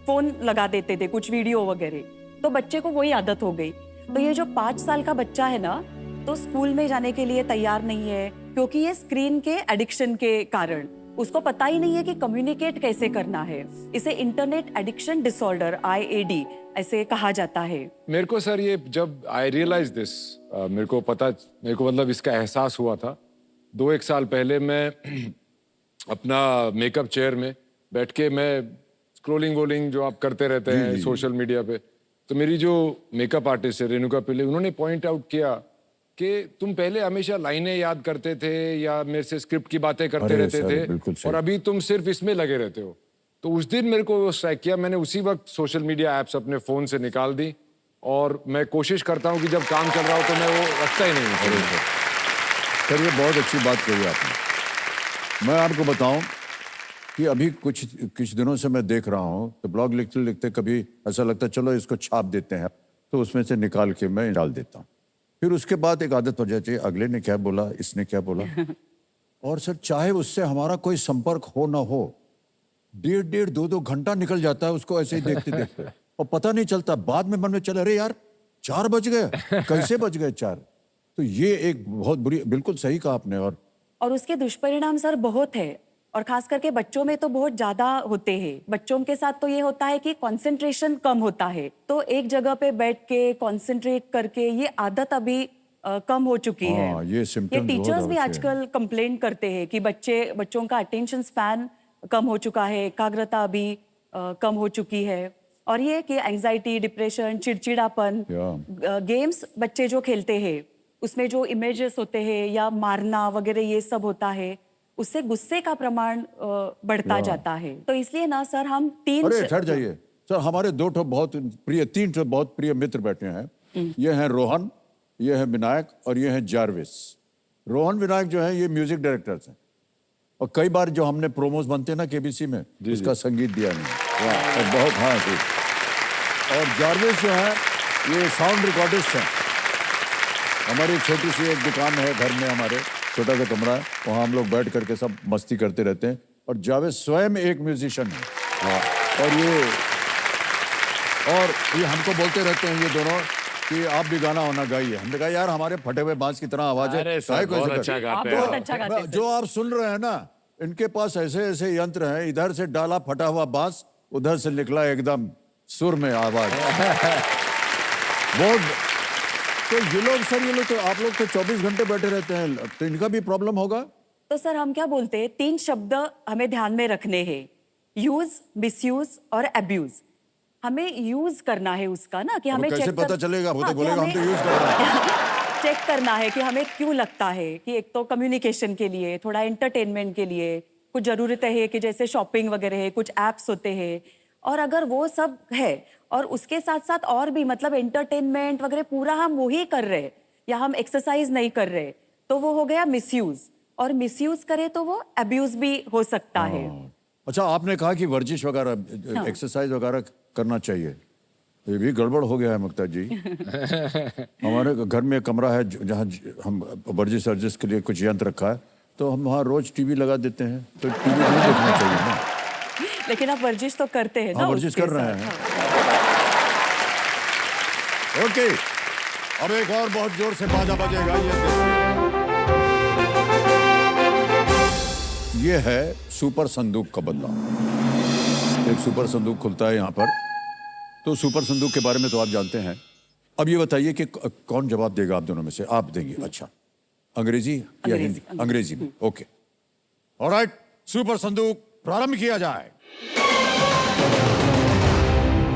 फोन लगा देते थे, कुछ वीडियो वगैरह, तो बच्चे को वही आदत हो गई। तो ये जो 5 साल का बच्चा है ना, तो स्कूल में जाने के लिए तैयार नहीं है क्योंकि ये स्क्रीन के एडिक्शन के कारण उसको पता ही नहीं है कि कम्युनिकेट कैसे करना है। इसे इंटरनेट एडिक्शन डिसऑर्डर IAD ऐसे कहा जाता है। मेरे को सर ये जब आई रियलाइज दिस, मेरे को मतलब इसका एहसास हुआ था 2-1 साल पहले। मैं अपना मेकअप चेयर में बैठ के मैं स्क्रोलिंग वोलिंग जो आप करते रहते हैं सोशल मीडिया पे, तो मेरी जो मेकअप आर्टिस्ट है रेणुका पिल्ले, उन्होंने पॉइंट आउट किया कि तुम पहले हमेशा लाइनें याद करते थे या मेरे से स्क्रिप्ट की बातें करते अरे रहते सर, बिल्कुल थे सही। और अभी तुम सिर्फ इसमें लगे रहते हो। तो उस दिन मेरे को वो स्ट्राइक किया, मैंने उसी वक्त सोशल मीडिया ऐप्स अपने फोन से निकाल दी और मैं कोशिश करता हूँ कि जब काम चल रहा हो तो मैं वो रखता ही नहीं हूँ। सर ये बहुत अच्छी बात कही आपने। मैं आपको बताऊं कि अभी कुछ दिनों से मैं देख रहा हूं तो ब्लॉग लिखते लिखते कभी ऐसा लगता है चलो इसको छाप देते हैं, तो उसमें से निकाल के मैं डाल देता हूं। फिर उसके बाद एक आदत हो जाती है, अगले ने क्या बोला, इसने क्या बोला। और सर चाहे उससे हमारा कोई संपर्क हो ना हो, 1.5 2 घंटा निकल जाता है उसको ऐसे ही देखते देखते और पता नहीं चलता। बाद में मन में चला, अरे यार 4 बज गए, कैसे बज गए 4? तो ये एक बहुत बुरी, बिल्कुल सही कहा आपने। और उसके दुष्परिणाम सर बहुत है, और खास करके बच्चों में तो बहुत ज्यादा होते हैं। बच्चों के साथ तो ये होता है कि कंसंट्रेशन कम होता है, तो एक जगह पे बैठ के कंसंट्रेट करके ये आदत अभी कम हो चुकी है। हाँ, ये symptoms टीचर्स बहुत भी होते हैं। आजकल कंप्लेन करते हैं कि बच्चों का अटेंशन स्पैन कम हो चुका है, एकाग्रता भी कम हो चुकी है, और ये कि एंजाइटी, डिप्रेशन, चिड़चिड़ापन, गेम्स बच्चे जो खेलते हैं उसमें जो इमेजेस होते हैं या मारना वगैरह ये सब होता है, उससे गुस्से का प्रमाण बढ़ता जाता है। तो इसलिए ना सर हम अरे ठहर जाइए सर, हमारे 2 बहुत प्रिय, 3 बहुत प्रिय मित्र बैठे हैं। ये हैं रोहन, ये है विनायक और ये है जारविस। रोहन विनायक जो है ये म्यूजिक डायरेक्टर्स हैं, और कई बार जो हमने प्रोमोस बनते हैं ना केबीसी में, उसका संगीत दिया नहीं। और बहुत, हाँ जी। और जारविस जो है ये साउंड रिकॉर्डिस्ट हैं। हमारी छोटी सी एक दुकान है घर में, हमारे छोटा सा कमरा है, वहाँ हम लोग बैठ करके सब मस्ती करते रहते हैं। और जावेद स्वयं एक म्यूजिशियन है। और ये हमको बोलते रहते हैं ये दोनों कि आप भी गाना होना गाइए। हमने कहा यार हमारे फटे हुए बांस की तरह आवाज है, अरे सर, काहे को ऐसे बहुत कर- अच्छा गाते आप हैं बहुत आप। अच्छा गाते हैं सर। जो आप सुन रहे हैं ना, इनके पास ऐसे ऐसे यंत्र हैं, इधर से डाला फटा हुआ बांस, उधर से निकला एकदम सुर में आवाज। बहुत। तो ये लोग तो आप लोग तो 24 घंटे बैठे रहते हैं, तो इनका भी प्रॉब्लम होगा। तो सर हम क्या बोलते हैं, 3 शब्द हमें ध्यान में रखने हैं, यूज, मिसयूज और अब्यूज। हमें यूज करना है उसका ना, कि अब हमें कैसे चेक पता चलेगा? वो तो कि बोलेगा हम हमें तो यूज कर रहे हैं। चेक करना है कि हमें क्यों लगता है कि एक तो कम्युनिकेशन के लिए, थोड़ा एंटरटेनमेंट के लिए, कुछ जरूरतें है कि जैसे शॉपिंग वगैरह है, कुछ एप्स होते हैं, और अगर वो सब है और उसके साथ साथ और भी मतलब एंटरटेनमेंट वगैरह पूरा हम वही कर रहे या हम एक्सरसाइज नहीं कर रहे, तो वो हो गया मिसयूज। और मिसयूज करे तो वो अब्यूज भी हो सकता है। अच्छा, आपने कहा कि वर्जिश वगैरह, एक्सरसाइज वगैरह करना चाहिए, ये भी गड़बड़ हो गया है मुक्ता जी। हमारे घर में एक कमरा है जहाँ हम वर्जिश वर्जिश के लिए कुछ यंत्र रखा है, तो हम वहाँ रोज टीवी लगा देते हैं, तो टीवी नहीं देखना चाहिए ना। लेकिन आप वर्जिश तो करते हैं ना। हाँ, वर्जिश उसके कर रहे साथ। हैं। ओके, अब एक और बहुत जोर से बाजा बजेगा, ये देखिए। ये है सुपर संदूक का बदला। एक सुपर संदूक खुलता है यहाँ पर, तो सुपर संदूक के बारे में तो आप जानते हैं। अब ये बताइए कि कौन जवाब देगा आप दोनों में से? आप देंगे? अच्छा, अंग्रेजी या हिंदी? अंग्रेजी में, ओके। ऑलराइट, सुपर संदूक प्रारंभ किया जाए।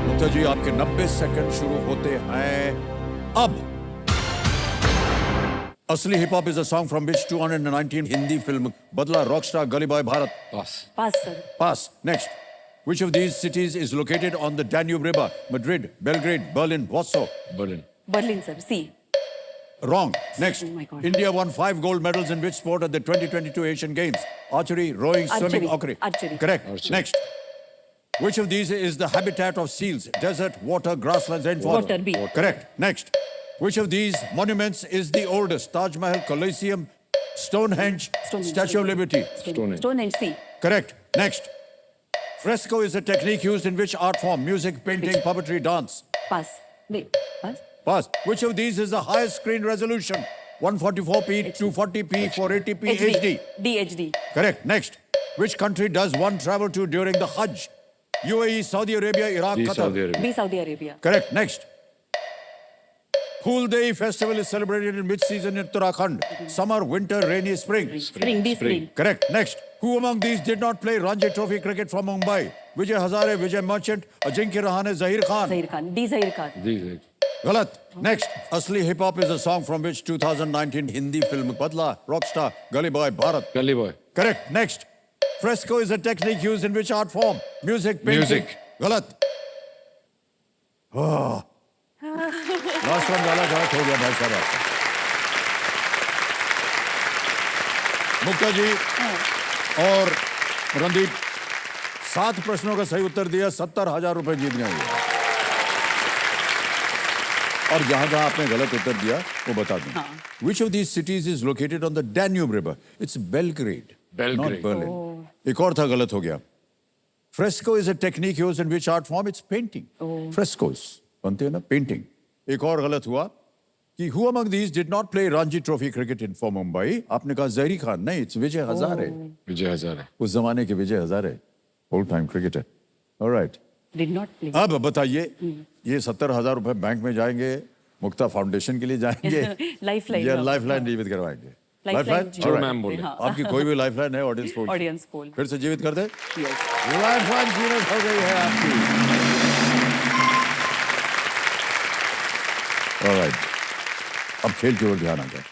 मुक्ता जी, आपके 90 सेकंड शुरू होते हैं अब। असली hip hop is a song from which 219 Hindi film बदला, रॉकस्टार, गली boy, Bharat? Pass. Pass sir. Pass. Next. Which of these cities is located on the Danube River? Madrid, Belgrade, Berlin, Warsaw? Berlin. Berlin sir, C. Wrong. Next. Oh my God. India won 5 gold medals in which sport at the 2022 Asian Games? Archery, rowing, swimming, Archery. Archery. Correct. Archery. Next. Which of these is the habitat of seals? Desert, water, grasslands, rainforest? Water, B. Correct. Next. Which of these monuments is the oldest? Taj Mahal, Colosseum, Stonehenge, Stonehenge. Statue of Liberty? Stonehenge. Stonehenge, C. Correct. Next. Fresco is a technique used in which art form? Music, painting, puppetry, dance? पास। नहीं, पास। Pass. Which of these is the highest screen resolution? 144p, 240p, 480p, HD? D, HD। Correct. Next. Which country does one travel to during the Hajj? UAE, Saudi Arabia, Iraq, जी, Qatar? Saudi Arab. B, Saudi Arabia. Correct. Next. Phul Dei festival is celebrated in which season in Uttarakhand? Summer, winter, rainy, spring? Spring, D, spring. Correct. Next. Who among these did not play Ranji Trophy cricket for Mumbai? Vijay Hazare, Vijay Merchant, Ajinkya Rahane, Zahir Khan? Zaheer Khan, D, Zaheer Khan. जी जी। Galat. Next. Asli Hip Hop is a song from which 2019 Hindi film Badla, Rockstar, Gully Boy, Bharat? गली boy. Correct. Next. Fresco is a technique used in which art form? Music, painting? Music. Galat. Last one वाला गलत हो गया भाई साहब आपका। मुक्ता जी और रणदीप 7 प्रश्नों का सही उत्तर दिया, 70,000 रुपए जीत गए ये। और जहां जहां आपने गलत उत्तर दिया वो बता दूं। Which of these cities is located on the Danube River? It's Belgrade, not Belgrade. Berlin. एक और था, गलत हो गया। Fresco is a technique used in which art form? It's painting. Frescoes बनते हैं ना painting. एक और गलत हुआ कि who among these did not play Ranji Trophy cricket in for Mumbai? आपने कहा जहरी खान, नहीं, it's विजय हजारे. विजय हजारे. उस जमाने के Vijay Hazare, old time cricketer. All right. Did not play. अब बताइए, ये 70,000 रुपए बैंक में जाएंगे, मुक्ता फाउंडेशन के लिए जाएंगे, लाइफलाइन या लाइफलाइन जीवित करवाएंगे? Lifeline All right. मैम बोले. हाँ, आपकी कोई भी लाइफलाइन है ऑडियंस पोल? Audience poll. फिर से जीवित कर दे. Yes. लाइफलाइन जीवित हो गई है आपकी. All right. अब खेल की ओर ध्यान आ जाए.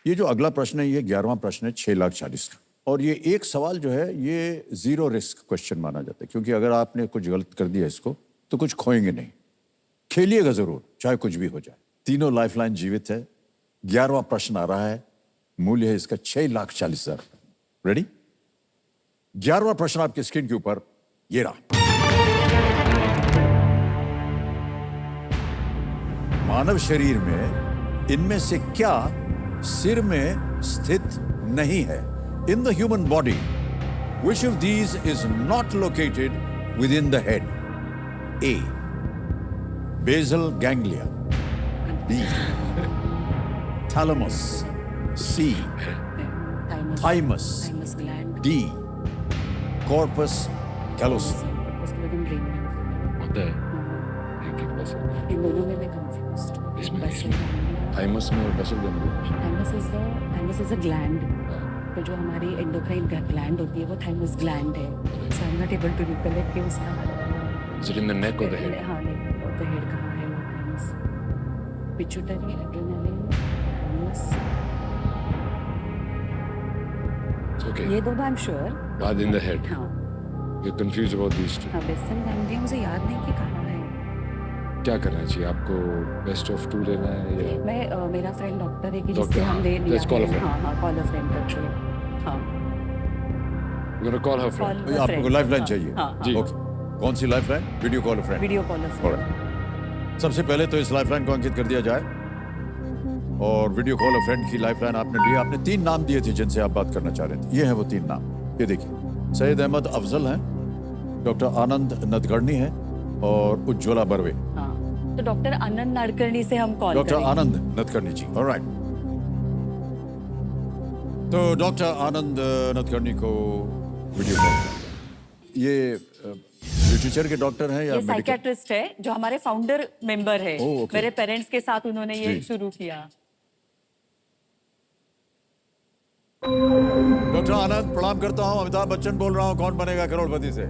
ये जो अगला प्रश्न है, ये 11वां प्रश्न है 6,40,000 का. और ये एक सवाल जो है, ये जीरो रिस्क क्वेश्चन माना जाता है, क्योंकि अगर आपने कुछ गलत कर दिया इसको, तो कुछ खोएंगे नहीं. खेलिएगा जरूर, चाहे कुछ भी हो जाए. तीनों लाइफलाइन जीवित है. 11वां प्रश्न आ रहा है, मूल्य है इसका 6,40,000. रेडी? 11वां प्रश्न आपके स्क्रीन के ऊपर ये रहा. मानव शरीर में इनमें से क्या सिर में स्थित नहीं है? In the human body, which of these is not located within the head? A. Basal ganglia. B. Thalamus. C. Thymus. Thymus. Thymus gland. D. Corpus callosum. उसके बाद हम brain में। होता है. एक बस. इन दोनों में मैं confused हूँ। इसमें- Basal ganglia। थाइमस में और बसल गंदी. Thymus is a gland। तो जो हमारी एंडोक्राइन ग्लैंड होती है वो थाइमस ग्लैंड है. So I'm not able to recollect कि उसका Is it in the neck or the head? हाँ, the head कहाँ है वो thymus? Pituitary, adrenaline, thymus. It's okay. ये दोनों I'm sure. Bad in the head. हाँ, You're confused about these two. हाँ, बेसल गैंग्लिया मुझे याद नहीं कि कहाँ है. क्या करना चाहिए आपको? बेस्ट ऑफ 2 लेना है या मैं मेरा फ्रेंड डॉक्टर है कि Doctor, जिससे हम हाँ, ले लिया let's call a है. friend. हाँ, कॉल अ फ्रेंड करके. हाँ, You're gonna call her friend. call a आपको friend. लाइफलाइन हाँ, चाहिए? हाँ, हाँ. जी. ओके. कौन सी lifeline? Video call friend. Video call a friend. Alright. सबसे पहले तो इस लाइफलाइन को अंकित कर दिया जाए. और वीडियो कॉल अ फ्रेंड की लाइफलाइन आपने ली. आपने 3 नाम दिए थे जिनसे आप बात करना चाह रहे थे. ये हैं वो 3 नाम. ये देखिए, सैयद अहमद अफजल हैं, डॉक्टर आनंद नदगर्णी हैं और उज्ज्वला बर्वे. हाँ, तो डॉक्टर आनंद नाडकर्णी से हम कॉल डॉक्टर करेंगे. आनंद नदकर्णी जी. ऑलराइट. तो डॉक्टर आनंद नदकर्णी को वीडियो कॉल. ये लिटरेचर के डॉक्टर हैं या ये मेडिकल? साइकियाट्रिस्ट है जो हमारे फाउंडर मेंबर है. ओह, okay. मेरे पेरेंट्स के साथ उन्होंने ये जी. शुरू किया. डॉक्टर आनंद, प्रणाम करता हूँ. अमिताभ बच्चन बोल रहा हूँ, कौन बनेगा करोड़पति से.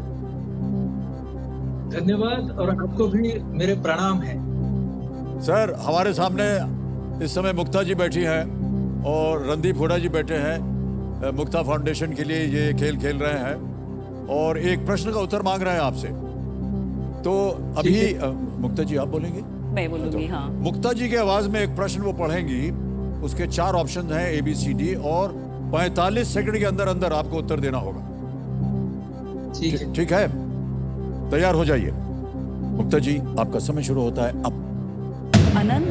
धन्यवाद और आपको भी मेरे प्रणाम है. सर, हमारे सामने इस समय मुक्ता जी बैठी हैं और रणदीप हुडा जी बैठे हैं. मुक्ता फाउंडेशन के लिए ये खेल खेल रहे हैं और एक प्रश्न का उत्तर मांग रहे हैं आपसे. तो अभी ठीक मुक्ता जी आप बोलेंगे? मैं बोलूंगी. हाँ, मुक्ता जी की आवाज में एक प्रश्न वो पढ़ेंगी. उसके 4 ऑप्शन हैं, ABCD, और 45 सेकंड के अंदर अंदर आपको उत्तर देना होगा. ठीक है. ठीक है, तैयार हो जाइए. मुक्ता जी, आपका समय शुरू होता है अब. Anand,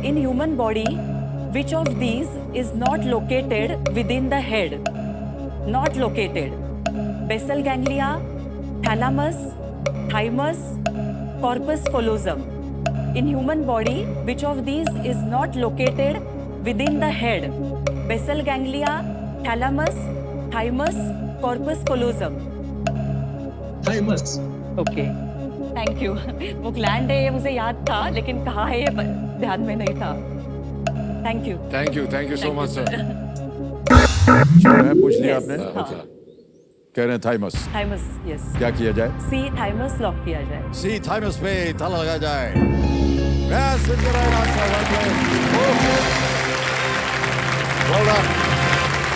in human body, which of these is not located within the head? Not located. Basal ganglia, thalamus, thymus, corpus callosum. In human body, which of these is not located within the head? Basal ganglia, thalamus, thymus, corpus callosum. Thymus. Okay, thank you. वो gland है, ये मुझे याद था, लेकिन कहाँ है ये ध्यान में नहीं था. Thank you. Thank you so much, sir. Sure है? पूछ लिया Yes. आपने? हाँ. ओके. कह रहे हैं थाइमस. Thymus, yes. क्या किया जाए? सी थाइमस लॉक किया जाए. सी थाइमस पे ताला लगाया जाए. Yes, it's the right answer. Well played. Well done.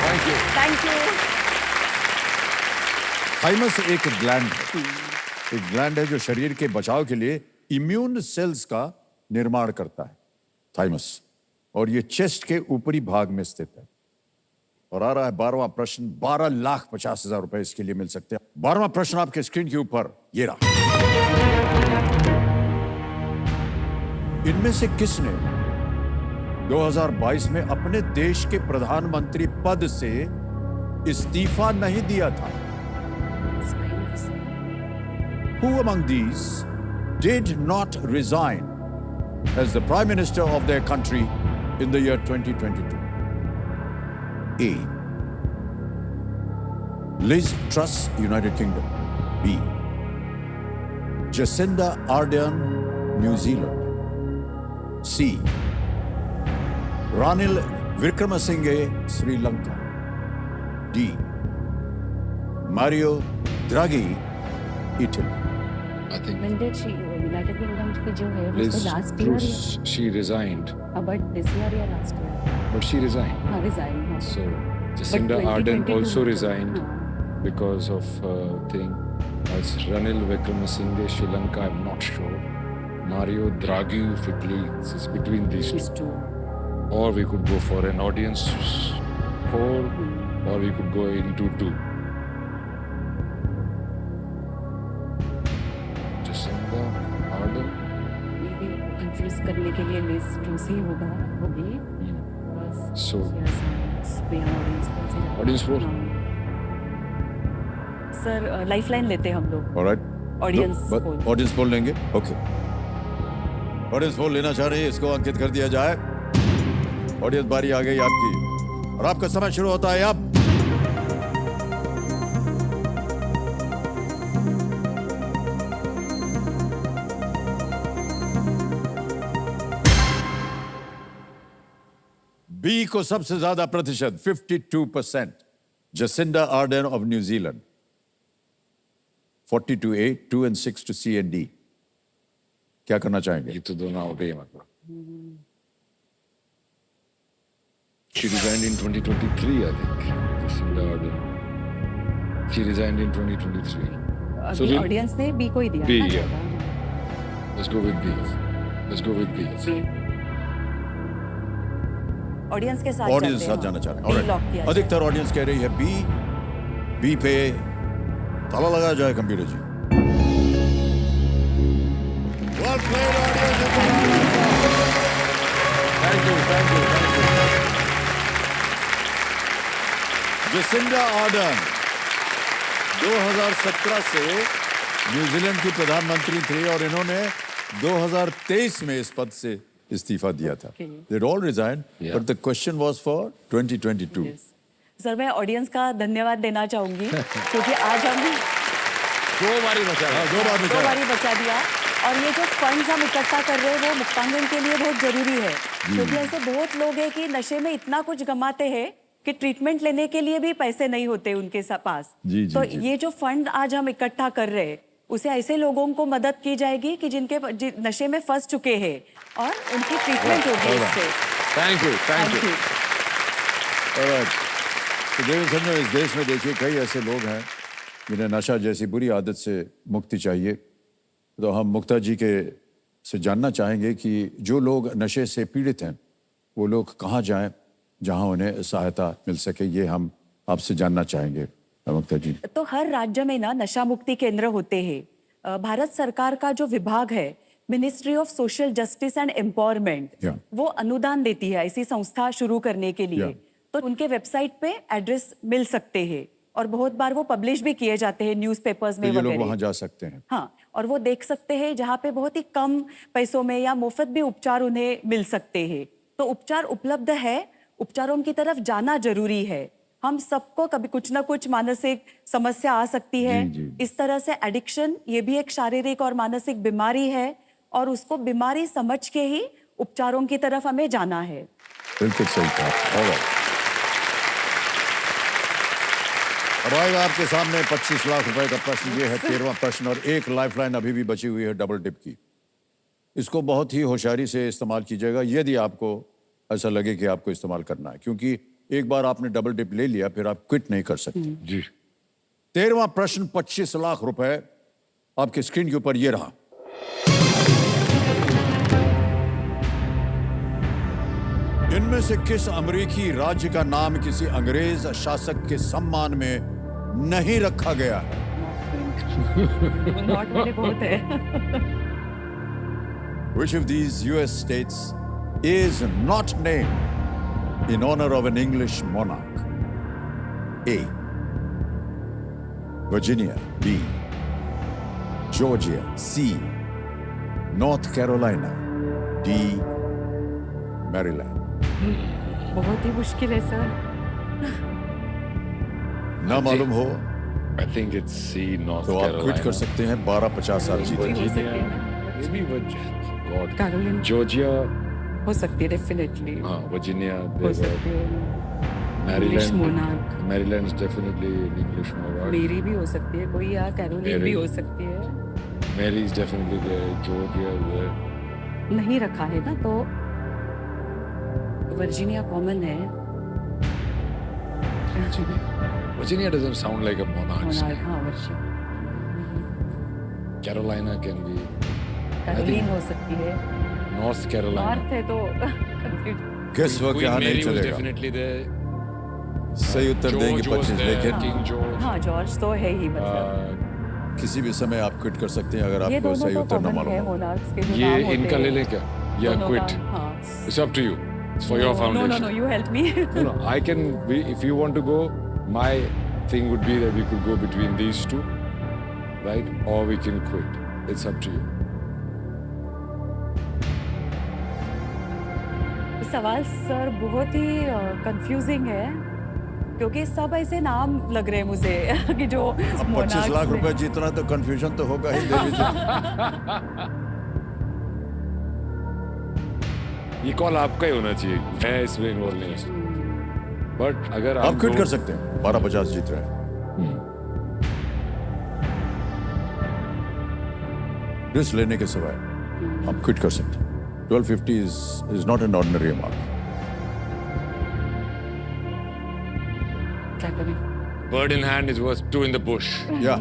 Thank you. Thank you. Thymus एक ग्लैंड है. एक ग्लैंड है जो शरीर के बचाव के लिए इम्यून सेल्स का निर्माण करता है. थाइमस. और ये चेस्ट के ऊपरी भाग में स्थित है. और आ रहा है 12वां प्रश्न. 12,50,000 रुपए इसके लिए मिल सकते हैं. 12वां प्रश्न आपके स्क्रीन के ऊपर ये रहा. इनमें से किसने 2022 में अपने देश के प्रधानमंत्री पद से इस्तीफा नहीं दिया था? Who among these did not resign as the Prime Minister of their country in the year 2022? A. Liz Truss, United Kingdom. B. Jacinda Ardern, New Zealand. C. Ranil Wickremesinghe, Sri Lanka. D. Mario Draghi, Italy. I think When did she United Kingdom की जो है वो Liz last year Truss, she resigned, but this year या last year but she resigned. हाँ resign हाँ So Jacinda But Ardern 2022 also में- resigned हाँ. because of thing. As Ranil Wickremesinghe, Sri Lanka, I'm not sure. Mario Draghi, Italy, it's between these two. These two. Or we could go for an audience poll, or we could go into two. Jacinda Ardern. ये भी confuse करने के लिए list truce ही होगी बस So audience audience poll. Sir lifeline लेते हैं हम लोग। All right. Audience poll. Audience poll लेंगे। ओके। ऑडियंस पोल लेना चाह रहे हैं, इसको अंकित कर दिया जाए। ऑडियंस बारी आ गई आपकी और आपका समय शुरू होता है अब। बी को सबसे ज्यादा प्रतिशत 52%, Jacinda Ardern of New Zealand 40 to A, 2 and 6 to C and D. क्या करना चाहेंगे? ये तो दोनों आउट ही है मतलब. She resigned in 2023, I think. Jacinda Ardern. She resigned in 2023. So अभी we'll- ऑडियंस ने बी को ही दिया B, ना yeah. जवाब। Let's go with B. Let's go with B. Audience के साथ ऑडियंस चलते साथ जाना चाह हैं। रहे बी लॉक किया हैं। जाए। अधिकतर ऑडियंस कह रही है बी। बी पे ताला लगाया जाए computer ji. Well played, audience. Thank you, thank you, thank you. Jacinda Ardern 2017 से न्यूजीलैंड की प्रधानमंत्री थी और इन्होंने 2023 में इस पद से इस्तीफा दिया था। They all resigned, Yeah. but the question was for 2022. Yes. Sir मैं ऑडियंस का धन्यवाद देना चाहूंगी क्योंकि आज हम दो बारी बचा है. दो बार दो बचा। बारी बचा दिया और ये जो फंड्स हम इकट्ठा कर रहे हैं वो मुक्तांगन के लिए बहुत जरूरी है क्योंकि ऐसे बहुत लोग हैं कि नशे में इतना कुछ गमाते हैं कि ट्रीटमेंट लेने के लिए भी पैसे नहीं होते उनके पास। जी, जी, तो जी। ये जो फंड आज हम इकट्ठा कर रहे हैं उसे ऐसे लोगों को मदद की जाएगी कि जिनके नशे में फंस चुके हैं और उनकी ट्रीटमेंट होगी इससे। Thank you, thank thank you. You. Alright. तो देवेंद्र सर ने इस देश में देखिए कई ऐसे लोग हैं जिन्हें नशा जैसी बुरी आदत से मुक्ति चाहिए। तो हम मुक्ता जी के से जानना चाहेंगे कि जो लोग नशे से पीड़ित हैं वो लोग कहाँ जाएं जहां उन्हें सहायता मिल सके, ये हम आपसे जानना चाहेंगे मुक्ता जी। तो हर राज्य में ना नशा मुक्ति केंद्र होते हैं। भारत सरकार का जो विभाग है ministry of social justice and empowerment Yeah. वो अनुदान देती है ऐसी संस्था शुरू करने के लिए। Yeah. तो उनके वेबसाइट पे एड्रेस मिल सकते हैं और बहुत बार वो पब्लिश भी किए जाते हैं न्यूज़पेपर्स तो में ये लोग वगैरह। वहां जा सकते हैं। हाँ, और वो देख सकते हैं जहाँ पे बहुत ही कम पैसों में या मुफ्त भी उपचार उन्हें मिल सकते हैं। तो उपचार उपलब्ध है, उपचारों की तरफ जाना जरूरी है। हम सबको कभी कुछ ना कुछ मानसिक समस्या आ सकती है। जी, जी। इस तरह से एडिक्शन ये भी एक शारीरिक और मानसिक बीमारी है और उसको बीमारी समझ के ही उपचारों की तरफ हमें जाना है। बिल्कुल सही कहा। Alright. अब आएगा आपके सामने 25 लाख रुपए का प्रश्न। ये है 13वां प्रश्न और एक लाइफलाइन अभी भी बची हुई है डबल डिप की। इसको बहुत ही होशियारी से इस्तेमाल कीजिएगा यदि आपको ऐसा लगे कि आपको इस्तेमाल करना है, क्योंकि एक बार आपने डबल डिप ले लिया फिर आप क्विट नहीं कर सकते। जी. 13वां प्रश्न 25 लाख रुपए आपके स्क्रीन के ऊपर ये रहा। इनमें से किस अमेरिकी राज्य का नाम किसी अंग्रेज शासक के सम्मान में नहीं रखा गया है? नॉट वाले बहुत है। Which of these US states is not named in honor of an English monarch? A. Virginia. B. Georgia, C North Carolina, D Maryland. बहुत ही मुश्किल है सर। ना मालूम हो I think it's C, North तो आप Carolina. क्विट कर सकते हैं। 1250 आप जीते। Virginia, maybe God. Carolina Georgia, हो सकती है डेफिनेटली, हाँ, Virginia, हो सकती है। English Maryland. Monarch Maryland is definitely an English monarch. मेरी भी हो सकती है कोई, या कैरोलिन मेरी। भी हो सकती है। Mary is definitely there. Georgia is there. नहीं रखा है ना, तो वर्जीनिया कॉमन है। Virginia doesn't sound like a monarch. Monarch, हाँ Virginia. Carolina can be. Caroline हो सकती है। North Carolina. नॉर्थ है तो confusion। गेस वर्क Queen यहाँ नहीं Mary was चलेगा। definitely there. सही उत्तर देंगे George was 25, there. लेकिन King George. हाँ जॉर्ज तो है ही, मतलब किसी भी समय आप क्विट कर सकते हैं अगर ये आपको दोनों सही तो उत्तर न कॉमन है मालूम हो। मोनार्क्स के जो नाम ये होते इनका हैं। ले लें क्या? या दोनों quit? का, हाँ। It's up to you. It's for your No, foundation. no, no, you help me. No, I can be, if you want to go, my thing would be that we could go between these two, right? Or we can quit. It's up to you. सवाल sir बहुत ही confusing है, क्योंकि सब ऐसे नाम लग रहे हैं मुझे कि जो अब 25 monarchs लाख में- रुपए जीतना तो कंफ्यूजन तो होगा ही देवी जी। ये कॉल आपका ही होना चाहिए, मैं इसमें इन्वॉल्व नहीं हो सकता। बट अगर आप क्विट कर सकते हैं। 1250 जीत रहे हैं। रिस्क लेने के सिवाय आप क्विट कर सकते हैं। 1250 is not an ordinary amount. क्या करें? bird in hand is worth two in the bush. या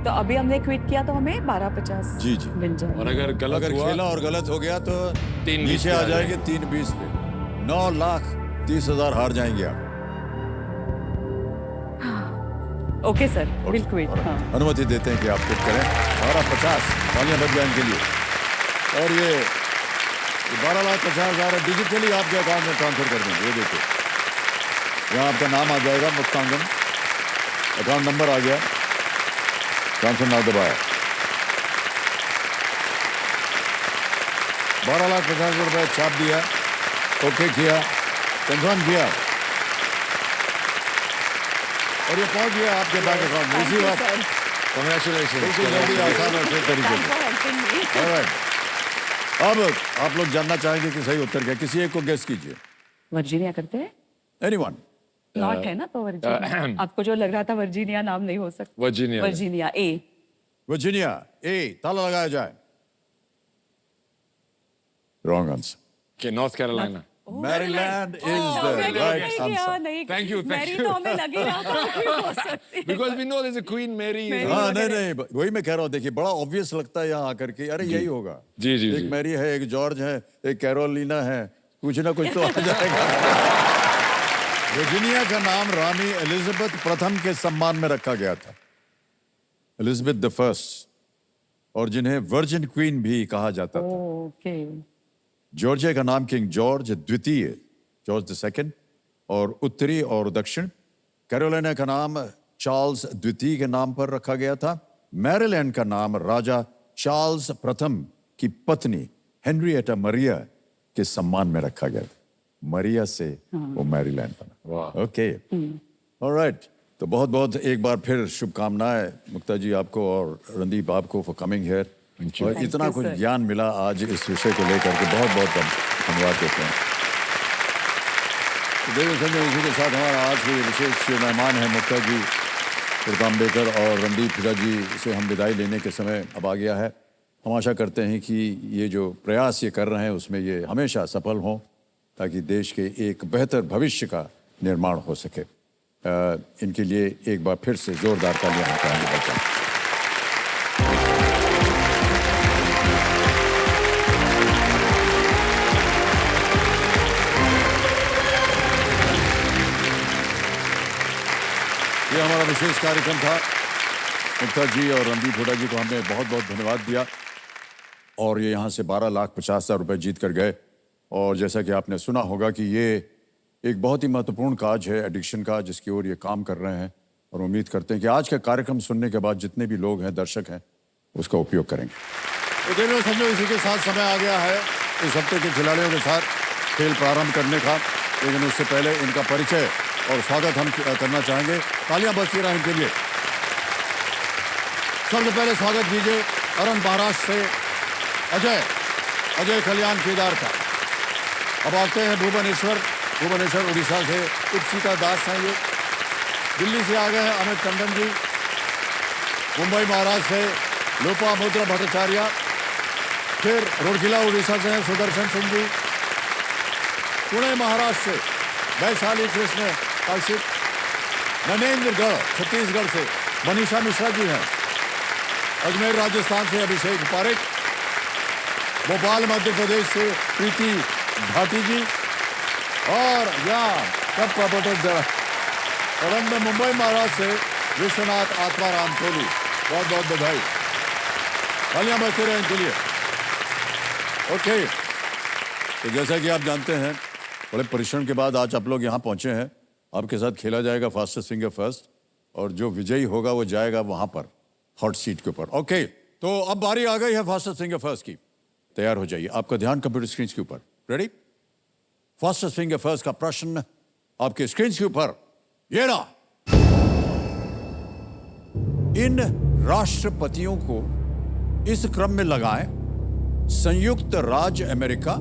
तो अभी हमने क्विट किया तो हमें 1250 जी, जी। मिल जाए। और अगर गलत अगर हुआ खेला और गलत हो गया तो 320 नीचे पे आ आ जाएंगे 320 पे। 9,30,000 हार जाएंगे आप। Okay sir, will quit. Alright. हाँ। अनुमति देते हैं कि आप क्विट करें। 1250 तालियां बज जाए इनके लिए। और ये 12,50,000 डिजिटली आपके अकाउंट में ट्रांसफर कर देंगे। ये देखिए, यहाँ आपका नाम आ जाएगा, मुक्तांगन, अकाउंट नंबर आ गया, ट्रांसफर नाउ दबाया। 12,50,000 रुपए छाप दिया, ओके किया, कंफर्म किया, और ये पहुंच गया आपके बैंक अकाउंट में इसी वक्त। Congratulations. बिल्कुल जल्दी, आसान और सही तरीके Thanks से। for helping me. Alright. अब आप लोग जानना चाहेंगे कि सही उत्तर क्या है। किसी एक को गेस कीजिए। वर्जीनिया करते हैं? एनीवन? नॉट है ना, तो वर्जीनिया। आपको जो लग रहा था वर्जीनिया नाम नहीं हो सकता। Virginia. Virginia A. Virginia A, ताला लगाया जाए। Wrong answer. Okay, North Carolina. Maryland is the नहीं राइट किया, आंसर। नहीं किया। Thank you, thank Mary you. तो हमें लग ही रहा था कि हो सकती है। Because we know there's a Queen Mary. Mary. हाँ, नहीं, वही मैं कह रहा हूँ। देखिए, बड़ा ऑब्वियस लगता है यहाँ आकर के, अरे यही होगा। जी, जी, एक जी। मैरी है, एक जॉर्ज है, एक कैरोलिना है, कुछ ना कुछ तो आ जाएगा। वर्जीनिया का नाम रानी एलिजाबेथ प्रथम के सम्मान में रखा गया था, एलिजाबेथ द फर्स्ट, और जिन्हें वर्जिन क्वीन भी कहा जाता था। ओके। जॉर्जिया का नाम किंग जॉर्ज द्वितीय, जॉर्ज द सेकंड, और उत्तरी और दक्षिण। कैरोलिना का नाम चार्ल्स द्वितीय के नाम पर रखा गया था। मैरीलैंड का नाम राजा चार्ल्स प्रथम की पत्नी हेनरिएटा मरिया के सम्मान में रखा गया था। मरिया से वो मैरीलैंड बना। वाह। Okay, alright. तो बहुत बहुत एक बार फिर शुभकामनाएं मुक्ता जी आपको और रणदीप आपको फॉर कमिंग हियर। और Thank इतना you, कुछ sir. ज्ञान मिला आज इस विषय को लेकर के, बहुत बहुत धन्यवाद देते हैं। तो देखिए संजय, इसी के साथ हमारा आज के विशेष मेहमान हैं मुक्ता जी पुरकाम्बेकर और रणदीप हुड्डा जी से हम विदाई लेने के समय अब आ गया है। हम आशा करते हैं कि ये जो प्रयास ये कर रहे हैं उसमें ये हमेशा सफल हों, ताकि देश के एक बेहतर भविष्य का निर्माण हो सके। इनके लिए एक बार फिर से जोरदार तालियां हम करेंगे। ये हमारा विशेष कार्यक्रम था। मुक्ता जी और रणदीप हुड्डा जी को हमने बहुत बहुत धन्यवाद दिया, और ये यहाँ से 12,50,000 रुपये जीत कर गए। और जैसा कि आपने सुना होगा कि ये एक बहुत ही महत्वपूर्ण काज है एडिक्शन का, जिसकी ओर ये काम कर रहे हैं। और उम्मीद करते हैं कि आज का कार्यक्रम सुनने के बाद जितने भी लोग हैं, दर्शक हैं, उसका उपयोग करेंगे। तो देखो समझो, इसी के साथ समय आ गया है इस हफ्ते के खिलाड़ियों के साथ खेल प्रारंभ करने का। लेकिन उससे पहले इनका परिचय और स्वागत हम करना चाहेंगे। तालियां बजती रहें इनके लिए। सबसे पहले स्वागत कीजिए अरण महाराष्ट्र से अजय कल्याण केदार का। अब आते हैं भुवनेश्वर उड़ीसा से इप्सिता दास हैं ये। दिल्ली से आ गए हैं अमित टंडन जी। मुंबई महाराष्ट्र से लोपामुद्रा भट्टाचार्य। फिर रुड़किला उड़ीसा से हैं सुदर्शन सिंह जी। पुणे महाराष्ट्र से वैशाली कृष्ण कौशिक। नरेंद्रगढ़ छत्तीसगढ़ से मनीषा मिश्रा जी हैं। अजमेर राजस्थान से अभिषेक पारेख। भोपाल मध्य प्रदेश से प्रीति भाटी जी। और मुंबई महाराष्ट्र से विश्वनाथ आत्माराम कोहली। बहुत बहुत बधाई। तालियां बजते रहे इनके लिए। ओके, तो जैसा कि आप जानते हैं, बड़े परिश्रम के बाद आज आप लोग यहाँ पहुंचे हैं। आपके साथ खेला जाएगा फास्टेस्ट फिंगर फर्स्ट, और जो विजयी होगा वो जाएगा वहां पर हॉट सीट के ऊपर। ओके, तो अब बारी आ गई है फास्टेस्ट फिंगर फर्स्ट की। तैयार हो जाइए, आपका ध्यान कंप्यूटर स्क्रीन के ऊपर। रेडी? फास्टेस्ट फिंगर फर्स्ट का प्रश्न आपके स्क्रीन के ऊपर ये रहा। इन राष्ट्रपतियों को इस क्रम में लगाएं: संयुक्त राज्य अमेरिका,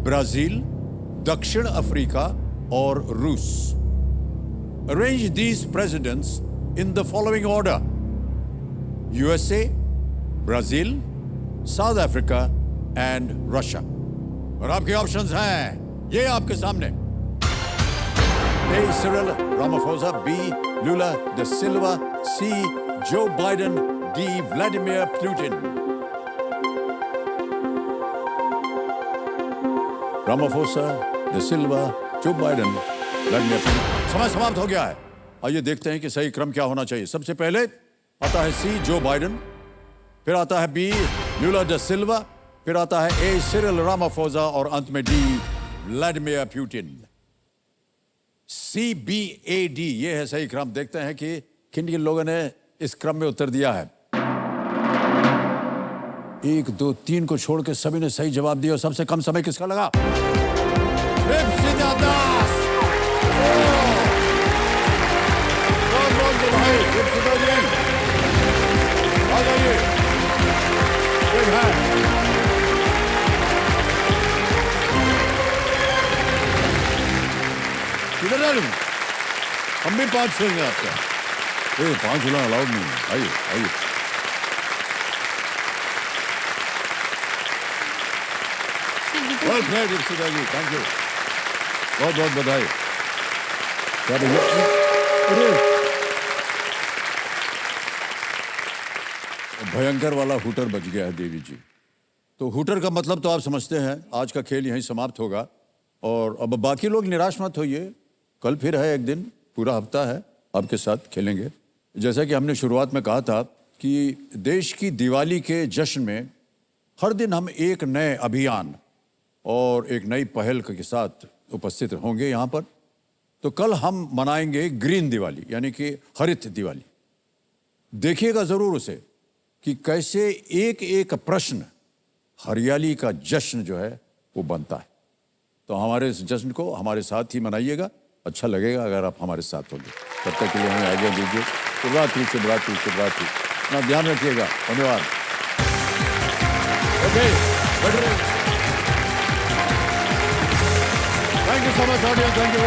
ब्राजील, दक्षिण अफ्रीका और रूस। Arrange these presidents in the following order: USA, Brazil, South Africa and Russia. और आपके ऑप्शंस हैं ये आपके सामने। A. Cyril Ramaphosa, B. Lula da Silva, C. Joe Biden, D. Vladimir Putin। Ramaphosa, da Silva, Joe Biden, Vladimir Putin। समय समाप्त हो गया है। आइए देखते हैं कि सही क्रम क्या होना चाहिए। सबसे पहले आता है C. जो बाइडन, फिर आता है B. लूला दा सिल्वा, फिर आता है A. सिरिल रामाफोसा और अंत में D. Vladimir Putin. CBAD ये है सही क्रम। देखते हैं कि किन किन लोगों ने इस क्रम में उत्तर दिया है। 1, 2, 3 को छोड़ के सभी ने सही जवाब दिया। और सबसे कम समय किसका लगा? इप्सिता दास। इप्सिता जी आ जाइए। किधर जा रहे हैं? हम भी 5 खेलेंगे आपका। 5 हिलाना अलाउड नहीं है। आइए आइए। Well played Ipsita ji, thank you, बहुत बहुत बधाई। क्या भयंकर वाला हुटर बच गया है देवी जी। तो हुटर का मतलब तो आप समझते हैं। आज का खेल यहीं समाप्त होगा और अब बाकी लोग निराश मत होइए। कल फिर है एक दिन, पूरा हफ्ता है आपके साथ खेलेंगे। जैसा कि हमने शुरुआत में कहा था कि देश की दिवाली के जश्न में हर दिन हम एक नए अभियान और एक नई पहल के साथ उपस्थित होंगे यहाँ पर। तो कल हम मनाएंगे ग्रीन दिवाली, यानी कि हरित दिवाली। देखिएगा ज़रूर उसे कि कैसे एक एक प्रश्न हरियाली का जश्न जो है वो बनता है। तो हमारे इस जश्न को हमारे साथ ही मनाइएगा। अच्छा लगेगा अगर आप हमारे साथ होंगे। तब तक के लिए हमें आज्ञा दीजिए। शुभरात्रि शुभरात्रि शुभरात्रि। अपना ध्यान रखिएगा। धन्यवाद। Okay, thank you so much audience. Thank you.